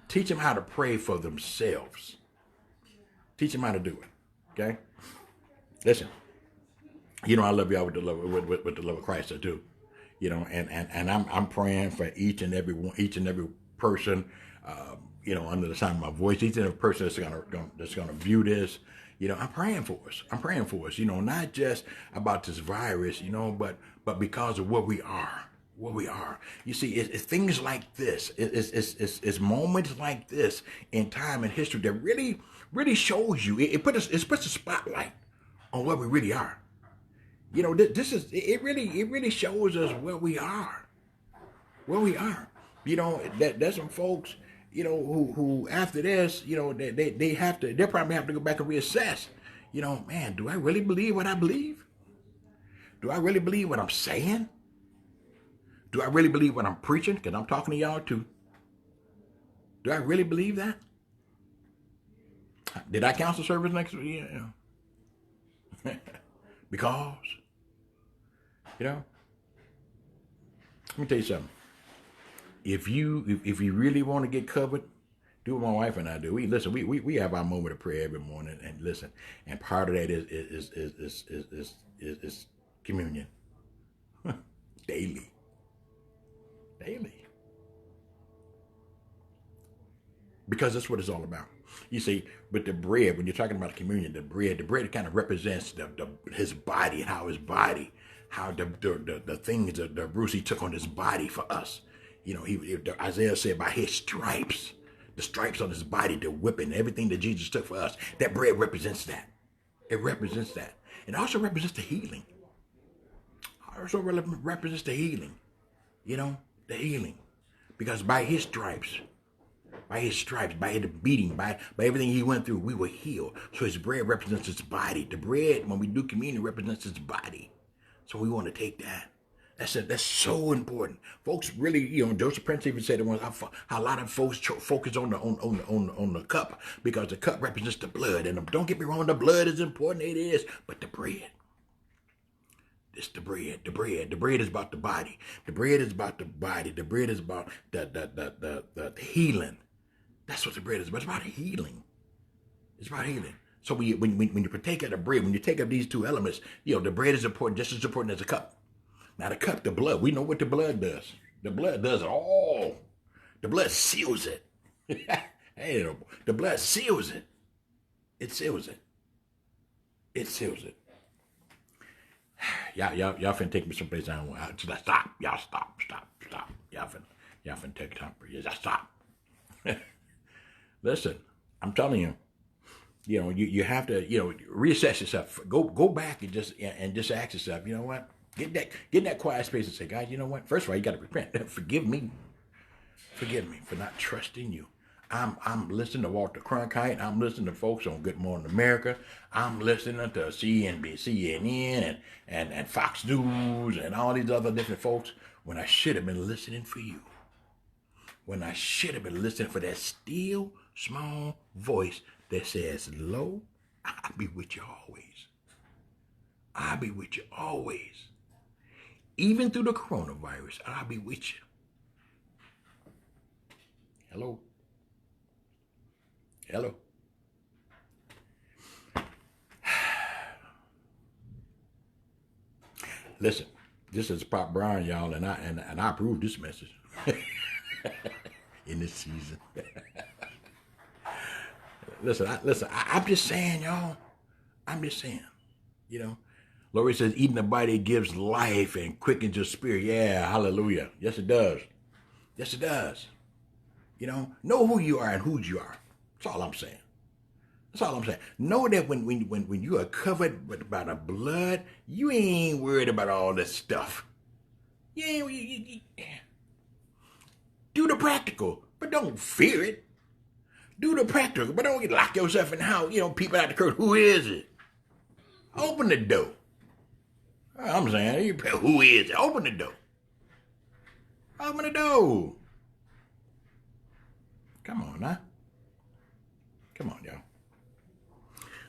Teach them how to pray for themselves. Teach them how to do it. Okay. Listen, I love y'all with the love with the love of Christ I do. And I'm praying for each and every person, under the sound of my voice, each and every person that's gonna view this. I'm praying for us. I'm praying for us. Not just about this virus, but because of what we are. What we are. You see, it's things like this. It's moments like this in time and history that really, really shows you. It puts a spotlight on what we really are. It really shows us where we are. Where we are. There's some folks, who after this, they'll probably have to go back and reassess. Man, do I really believe what I believe? Do I really believe what I'm saying? Do I really believe what I'm preaching? Because I'm talking to y'all too. Do I really believe that? Did I cancel service next week? Yeah. Because, let me tell you something. If you really want to get covered, do what my wife and I do. We have our moment of prayer every morning, and listen. And part of that is communion, daily. Because that's what it's all about. You see, but the bread, when you're talking about communion, the bread kind of represents his body, and how his body, how the things that Bruce he took on his body for us. Isaiah said by his stripes, the stripes on his body, the whipping, everything that Jesus took for us. That bread represents that. It represents that. It also represents the healing. Also represents the healing. The healing. Because by his stripes, by the beating, by everything he went through, we were healed. So his bread represents his body. The bread, when we do communion, represents his body. So we want to take that. That's so important. Folks really, Joseph Prince even said it once, how a lot of folks focus on the cup, because the cup represents the blood. And don't get me wrong, the blood is important, it is, but the bread. It's the bread. The bread is about the body. The bread is about the body. The bread is about the healing. That's what the bread is about. It's about healing. It's about healing. So when you partake of the bread, when you take up these two elements, the bread is important, just as important as the cup. Now the cup, the blood, we know what the blood does. The blood does it all. The blood seals it. The blood seals it. It seals it. It seals it. Y'all finna take me someplace I don't want. Stop. Y'all stop. Y'all finna take time for you. Stop. Listen, I'm telling you, you have to, reassess yourself. Go back and just ask yourself, you know what? Get in that quiet space and say, God, you know what? First of all, you got to repent. Forgive me for not trusting you. I'm listening to Walter Cronkite. I'm listening to folks on Good Morning America. I'm listening to CNN and Fox News and all these other different folks when I should have been listening for you. When I should have been listening for that still small voice that says, "Lo, I'll be with you always. I'll be with you always. Even through the coronavirus, I'll be with you. Hello? Hello? Listen, this is Pop Brown, y'all, and I approve this message in this season. I'm just saying, y'all. I'm just saying, you know. Lord says, eating the body gives life and quickens your spirit. Yeah, hallelujah. Yes, it does. Yes, it does. You know who you are and whose you are. That's all I'm saying. That's all I'm saying. Know that when you are covered by the blood, you ain't worried about all this stuff. You do the practical, but don't fear it. Do the practical, but don't lock yourself in the house. People out the curtain. Who is it? Open the door. I'm saying, who is it? Open the door. Open the door. Come on now. Come on, y'all.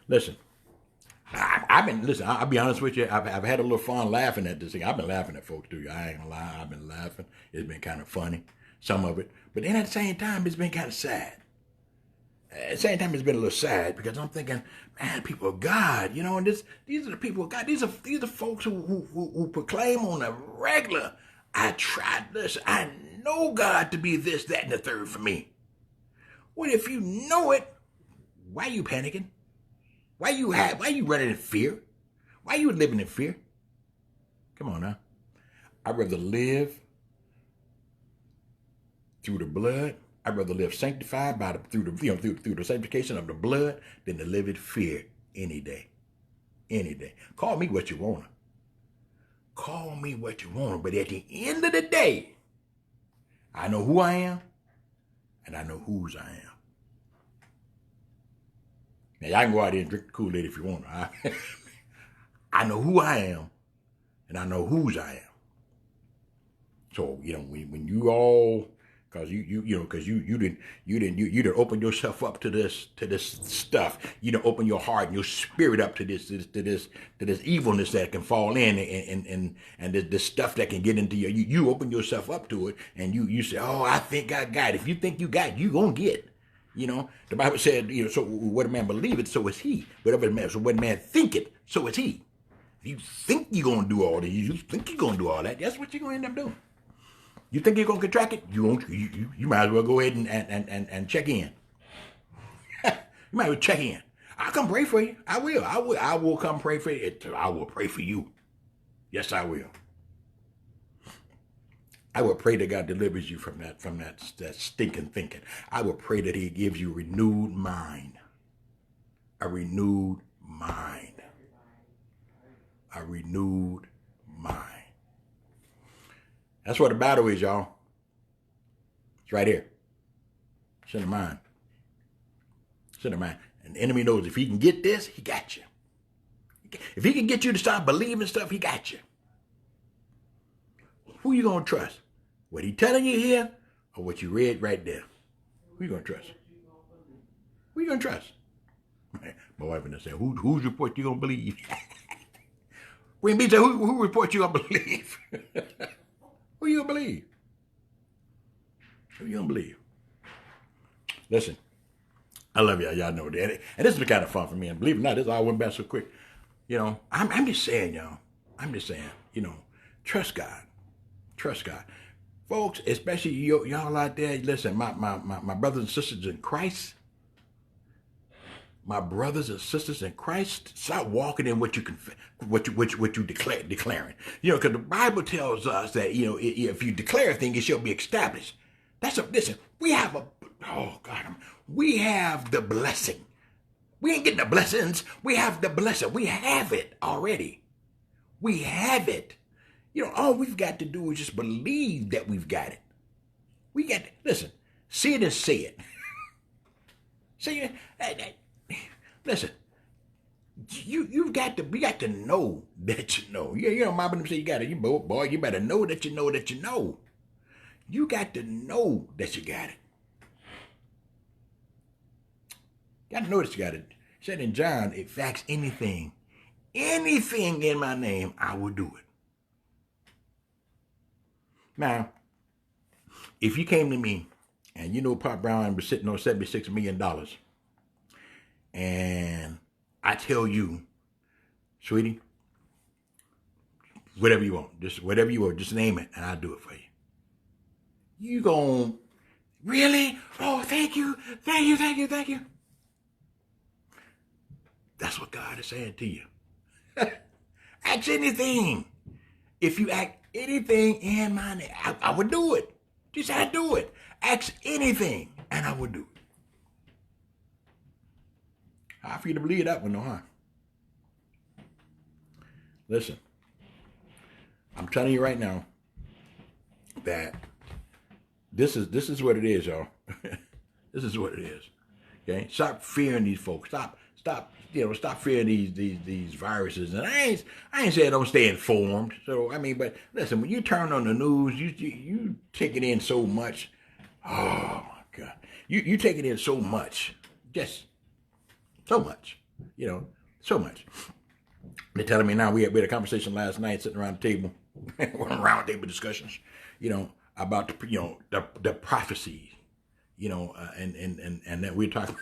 Listen, I'll be honest with you. I've had a little fun laughing at this thing. I've been laughing at folks too. I ain't gonna lie. I've been laughing. It's been kind of funny, some of it. But then at the same time, it's been kind of sad. At the same time, it's been a little sad because I'm thinking, man, people of God, and these are the people of God. These are folks who proclaim on a regular. I tried this. I know God to be this, that, and the third for me. Well, if you know it, why are you panicking? Why you running in fear? Why are you living in fear? Come on now. I'd rather live through the blood. I'd rather live sanctified through the sanctification of the blood than to live in fear any day. Any day. Call me what you want. Call me what you want. But at the end of the day, I know who I am and I know whose I am. Now, y'all can go out there and drink the Kool-Aid if you want. I know who I am and I know whose I am. So, when you all, because you didn't open yourself up to this stuff. You didn't open your heart and your spirit up to this evilness that can fall in and this stuff that can get into you open yourself up to it and you say, oh, I think I got it. If you think you got it, you gonna get it. The Bible said, so what a man believeth, so is he. So what a man thinketh, so is he. If you think you're going to do all this, you think you're going to do all that, that's what you're going to end up doing. You think you're going to contract it, you might as well go ahead and check in. You might as well check in. I'll come pray for you. I will come pray for you. I will pray for you. Yes, I will. I will pray that God delivers you from that stinking thinking. I will pray that he gives you renewed mind. A renewed mind. A renewed mind. That's what the battle is, y'all. It's right here. It's in the mind. It's in the mind. And the enemy knows if he can get this, he got you. If he can get you to stop believing stuff, he got you. Who you going to trust? What he telling you here or what you read right there? Who you going to trust? Who you going to trust? My wife and I said, whose report you going to believe? When B said, who report you going to believe? Who you going to believe? Who you going to believe? Listen, I love y'all. Y'all know that. And this is kind of fun for me. And believe it or not, this all went back so quick. I'm just saying, y'all. I'm just saying, trust God. Trust God. Folks, especially y'all out there, listen, my brothers and sisters in Christ, my brothers and sisters in Christ, start walking in what you declaring. Because the Bible tells us that, if you declare a thing, it shall be established. Listen, we have we have the blessing. We ain't getting the blessings. We have the blessing. We have it already. We have it. All we've got to do is just believe that we've got it. We got to, listen, see it and say it. See it. Listen, we got to know that you know. Mama them say you got it. Boy, you better know that you know that you know. You got to know that you got it. Got to know that you got it. It said in John, if you ask anything in my name, I will do it. Now, if you came to me And you know Pop Brown was sitting on $76 million. And I tell you, sweetie, whatever you want, just name it, and I'll do it for you. You gon' really? Oh, thank you. That's what God is saying to you. Ask anything. If you ask anything in my name, I would do it. Just I do it. Ask anything, and I would do it. How for you to believe that one, no, huh? Listen, I'm telling you right now that this is what it is, y'all. This is what it is. Okay, stop fearing these folks. Stop fearing these viruses. And I ain't saying don't stay informed. So I mean, but listen, when you turn on the news, you take it in so much. Oh my God, you take it in so much, just so much, so much. They're telling me now we had a conversation last night sitting around the table, round table discussions, about the prophecies, and that we're talking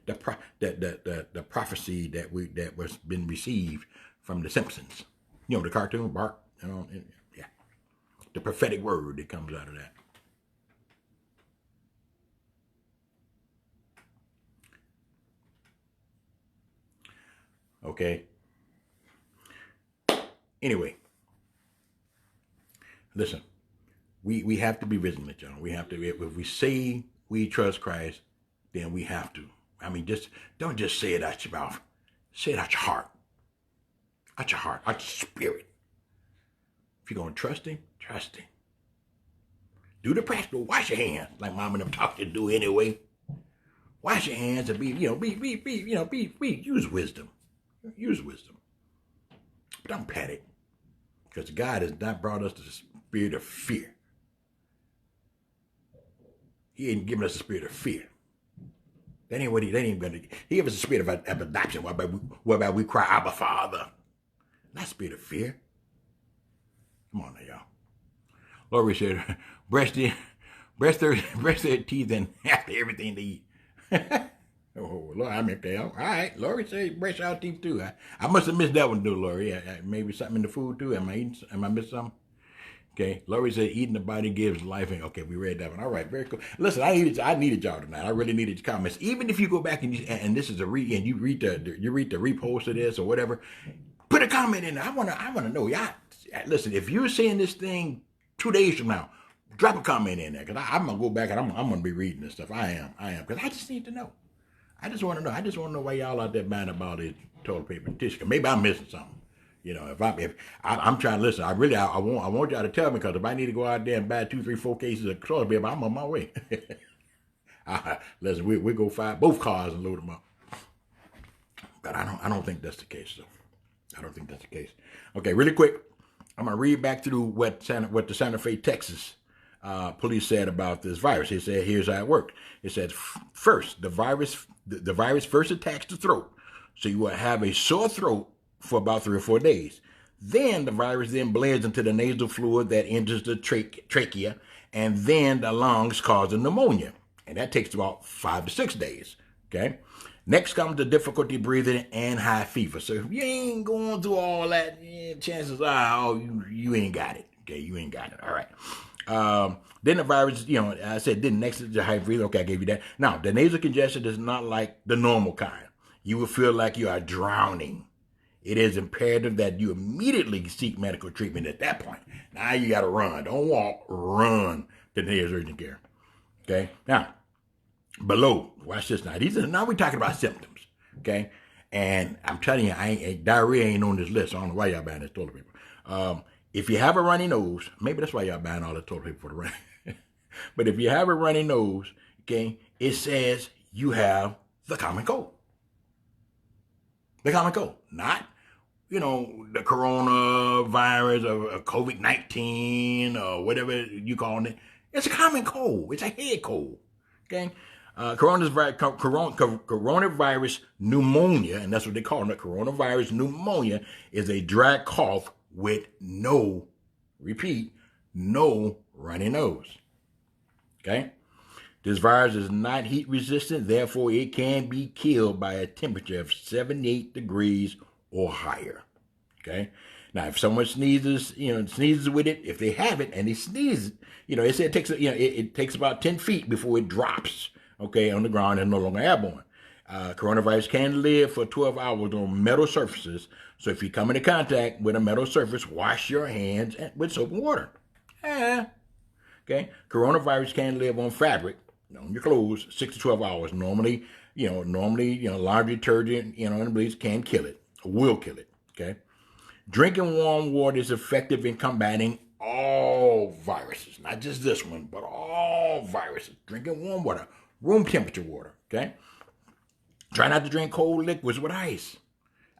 about the prophecy that was been received from the Simpsons, the cartoon Bart, yeah, the prophetic word that comes out of that. Okay. Anyway, listen, we have to be vigilant, y'all. We have to, if we say we trust Christ, then we have to. I mean, don't just say it out your mouth. Say it out your heart. Out your heart, out your spirit. If you're going to trust him, trust him. Do the practical. Wash your hands, like Mom and them taught you to do anyway. Wash your hands and use wisdom. Use wisdom. But don't panic. Because God has not brought us the spirit of fear. He ain't given us the spirit of fear. That ain't what he ain't gonna do. He gave us the spirit of adoption, whereby we cry, Abba, Father. Not spirit of fear. Come on now, y'all. Lori said, brush their teeth and after everything they eat. Oh, Lord, I mean, okay, all right. Lori said brush our teeth too. I must have missed that one too, Lori. Maybe something in the food too. Am I missing something? Okay, Lori said eating the body gives life. Okay, we read that one. All right, very cool. Listen, I needed y'all tonight. I really needed your comments. Even if you go back and this is you read the repost of this or whatever, put a comment in there. I wanna know. Y'all, listen, if you're saying this thing 2 days from now, drop a comment in there because I'm gonna go back and I'm gonna be reading this stuff. I am because I just need to know. I just want to know. I just want to know why y'all out there buying about it toilet paper and tissue. Maybe I'm missing something. If I'm trying to listen, I want y'all to tell me because if I need to go out there and buy 2, 3, 4 cases of toilet paper, I'm on my way. Listen, we go find both cars and load them up. But I don't think that's the case. So I don't think that's the case. Okay, really quick, I'm gonna read back through what the Santa Fe, Texas police said about this virus. He said, here's how it worked. It said, first, the virus first attacks the throat. So you will have a sore throat for about 3 or 4 days. Then the virus then blends into the nasal fluid that enters the trachea, and then the lungs causing pneumonia. And that takes about 5 to 6 days. Okay. Next comes the difficulty breathing and high fever. So if you ain't going through all that, chances are, you ain't got it. Okay, you ain't got it. All right. Then the virus, I said, then next is the high fever. Okay, I gave you that. Now, the nasal congestion is not like the normal kind. You will feel like you are drowning. It is imperative that you immediately seek medical treatment at that point. Now you got to run. Don't walk. Run to the nearest urgent care. Okay? Now, below, watch this now. Now we're talking about symptoms. Okay? And I'm telling you, diarrhea ain't on this list. I don't know why y'all buying this toilet paper. If you have a runny nose, maybe that's why y'all buying all the toilet paper for the run. But if you have a runny nose, okay, it says you have the common cold. The common cold. Not, the coronavirus or COVID-19 or whatever you call it. It's a common cold. It's a head cold. Okay? Coronavirus pneumonia, and that's what they call it. Coronavirus pneumonia is a dry cough with no runny nose. Okay? This virus is not heat resistant, therefore it can be killed by a temperature of 78 degrees or higher. Okay. Now, if someone sneezes, sneezes with it, if they have it and they sneeze, it said it takes, it takes about 10 feet before it drops, okay, on the ground and no longer airborne. Coronavirus can live for 12 hours on metal surfaces. So if you come into contact with a metal surface, wash your hands with soap and water. Okay. Coronavirus can live on fabric, on your clothes, 6 to 12 hours. Normally, laundry detergent, and bleach can kill it, will kill it. Okay. Drinking warm water is effective in combating all viruses, not just this one, but all viruses. Drinking warm water, room temperature water, okay? Try not to drink cold liquids with ice.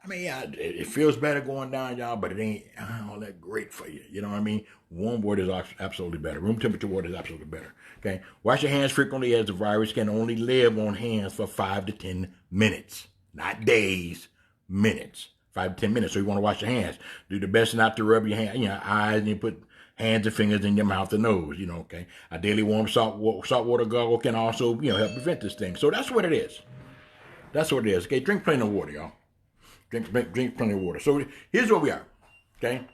I mean, yeah, it feels better going down, y'all, but it ain't all that great for you. You know what I mean? Warm water is absolutely better. Room temperature water is absolutely better, okay? Wash your hands frequently, as the virus can only live on hands for 5 to 10 minutes, not days, minutes. 5 to 10 minutes. So you want to wash your hands. Do the best not to rub your eyes, and you put hands and fingers in your mouth and nose, okay. A daily warm saltwater gargle can also, help prevent this thing. So that's what it is. That's what it is. Okay, drink plenty of water, y'all. Drink plenty of water. So here's where we are. Okay.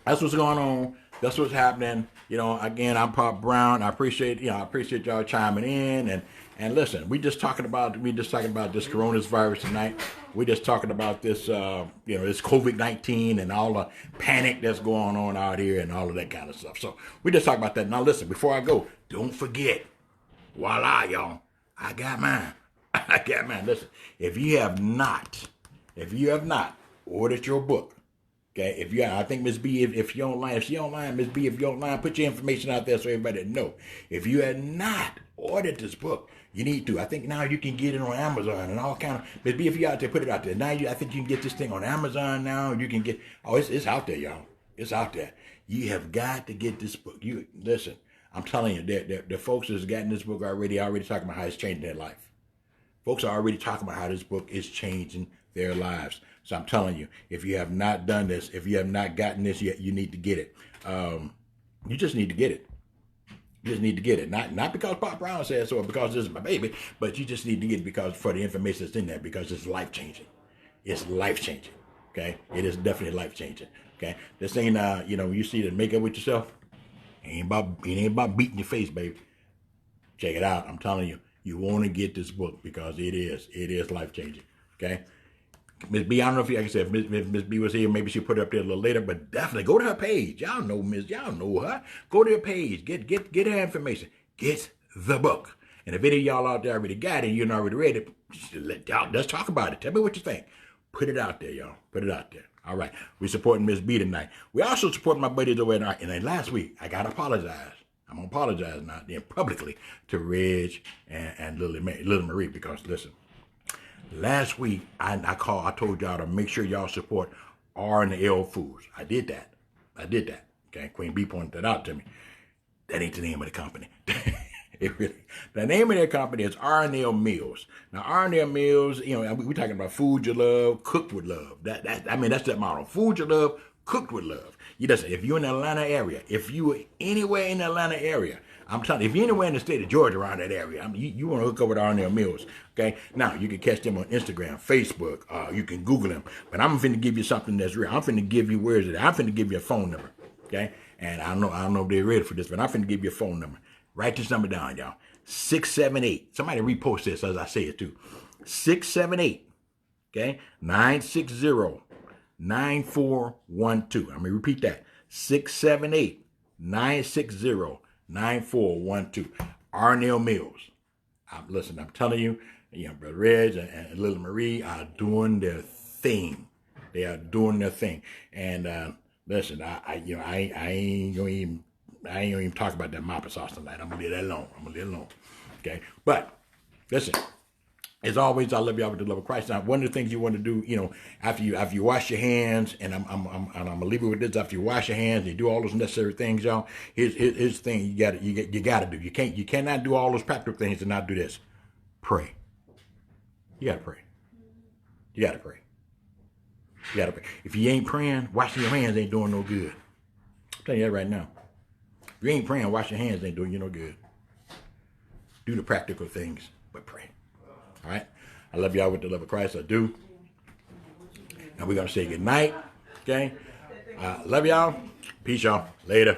That's what's going on. That's what's happening. Again, I'm Pop Brown. I appreciate y'all chiming in and listen. We just talking about this coronavirus tonight. We just talking about this this COVID-19 and all the panic that's going on out here and all of that kind of stuff. So we just talk about that. Now listen, before I go, don't forget, voila, y'all, I got mine. I got mine. Listen, if you have not ordered your book. Okay, I think MzBee, if you're online, MzBee, if you're online, put your information out there so everybody know. If you had not ordered this book, you need to. I think now you can get it on Amazon and all kind of. MzBee, if you out there, put it out there. Now I think you can get this thing on Amazon now. You can get. Oh, it's out there, y'all. It's out there. You have got to get this book. You listen. I'm telling you, the folks that's gotten this book already talking about how it's changing their life. Folks are already talking about how this book is changing their lives. So I'm telling you, if you have not done this, if you have not gotten this yet, you need to get it. You just need to get it. You just need to get it. Not because Pop Brown said so or because this is my baby, but you just need to get it because for the information that's in there, because it's life-changing. It's life-changing. Okay? It is definitely life-changing. Okay? This ain't, you see the makeup with yourself, it ain't about beating your face, baby. Check it out. I'm telling you, you want to get this book because it is life-changing. Okay? MzBee, I don't know if, like I said, if MzBee was here, maybe she'll put it up there a little later, but definitely go to her page. Y'all know her. Go to her page. Get her information. Get the book. And if any of y'all out there already got it and you're not already read it, let's talk about it. Tell me what you think. Put it out there, y'all. Put it out there. All right. We're supporting MzBee tonight. We also support my buddies over there. And then last week, I got to apologize. I'm going to apologize now then publicly to Reg and Little Marie because, listen, last week, I told y'all to make sure y'all support R&L Foods. I did that. Okay, Queen B pointed that out to me. That ain't the name of the company. The name of their company is R&L Meals. Now, R&L Meals, we're talking about food you love, cooked with love. That's that motto. Food you love, cooked with love. If you're in the Atlanta area, if you are anywhere in the Atlanta area, I'm telling you, if you're anywhere in the state of Georgia around that area, you want to hook up with R&L Meals, okay? Now, you can catch them on Instagram, Facebook, you can Google them, but I'm finna give you something that's real. I'm finna give you, where is it? I'm finna give you a phone number, okay? And I don't know if they're ready for this, but I'm finna give you a phone number. Write this number down, y'all. 678, somebody repost this as I say it too. 678, okay? 960-9412. I'm going to repeat that. 678-960-9412. R&L Mills. Listen, I'm telling you, Brother Reg and Little Marie are doing their thing. They are doing their thing. And listen, I ain't gonna even talk about that mopper sauce tonight. I'm gonna leave that alone. Okay, but listen. As always, I love y'all with the love of Christ. Now, one of the things you want to do, after you wash your hands, and I'm gonna leave it with this. After you wash your hands, and you do all those necessary things, y'all. Here's the thing you gotta do. You cannot do all those practical things and not do this. Pray. You gotta pray. You gotta pray. If you ain't praying, washing your hands ain't doing no good. I'm telling you that right now. If you ain't praying, washing your hands ain't doing you no good. Do the practical things, but pray. All right? I love y'all with the love of Christ. I do. And we're going to say good night. Okay? Love y'all. Peace, y'all. Later.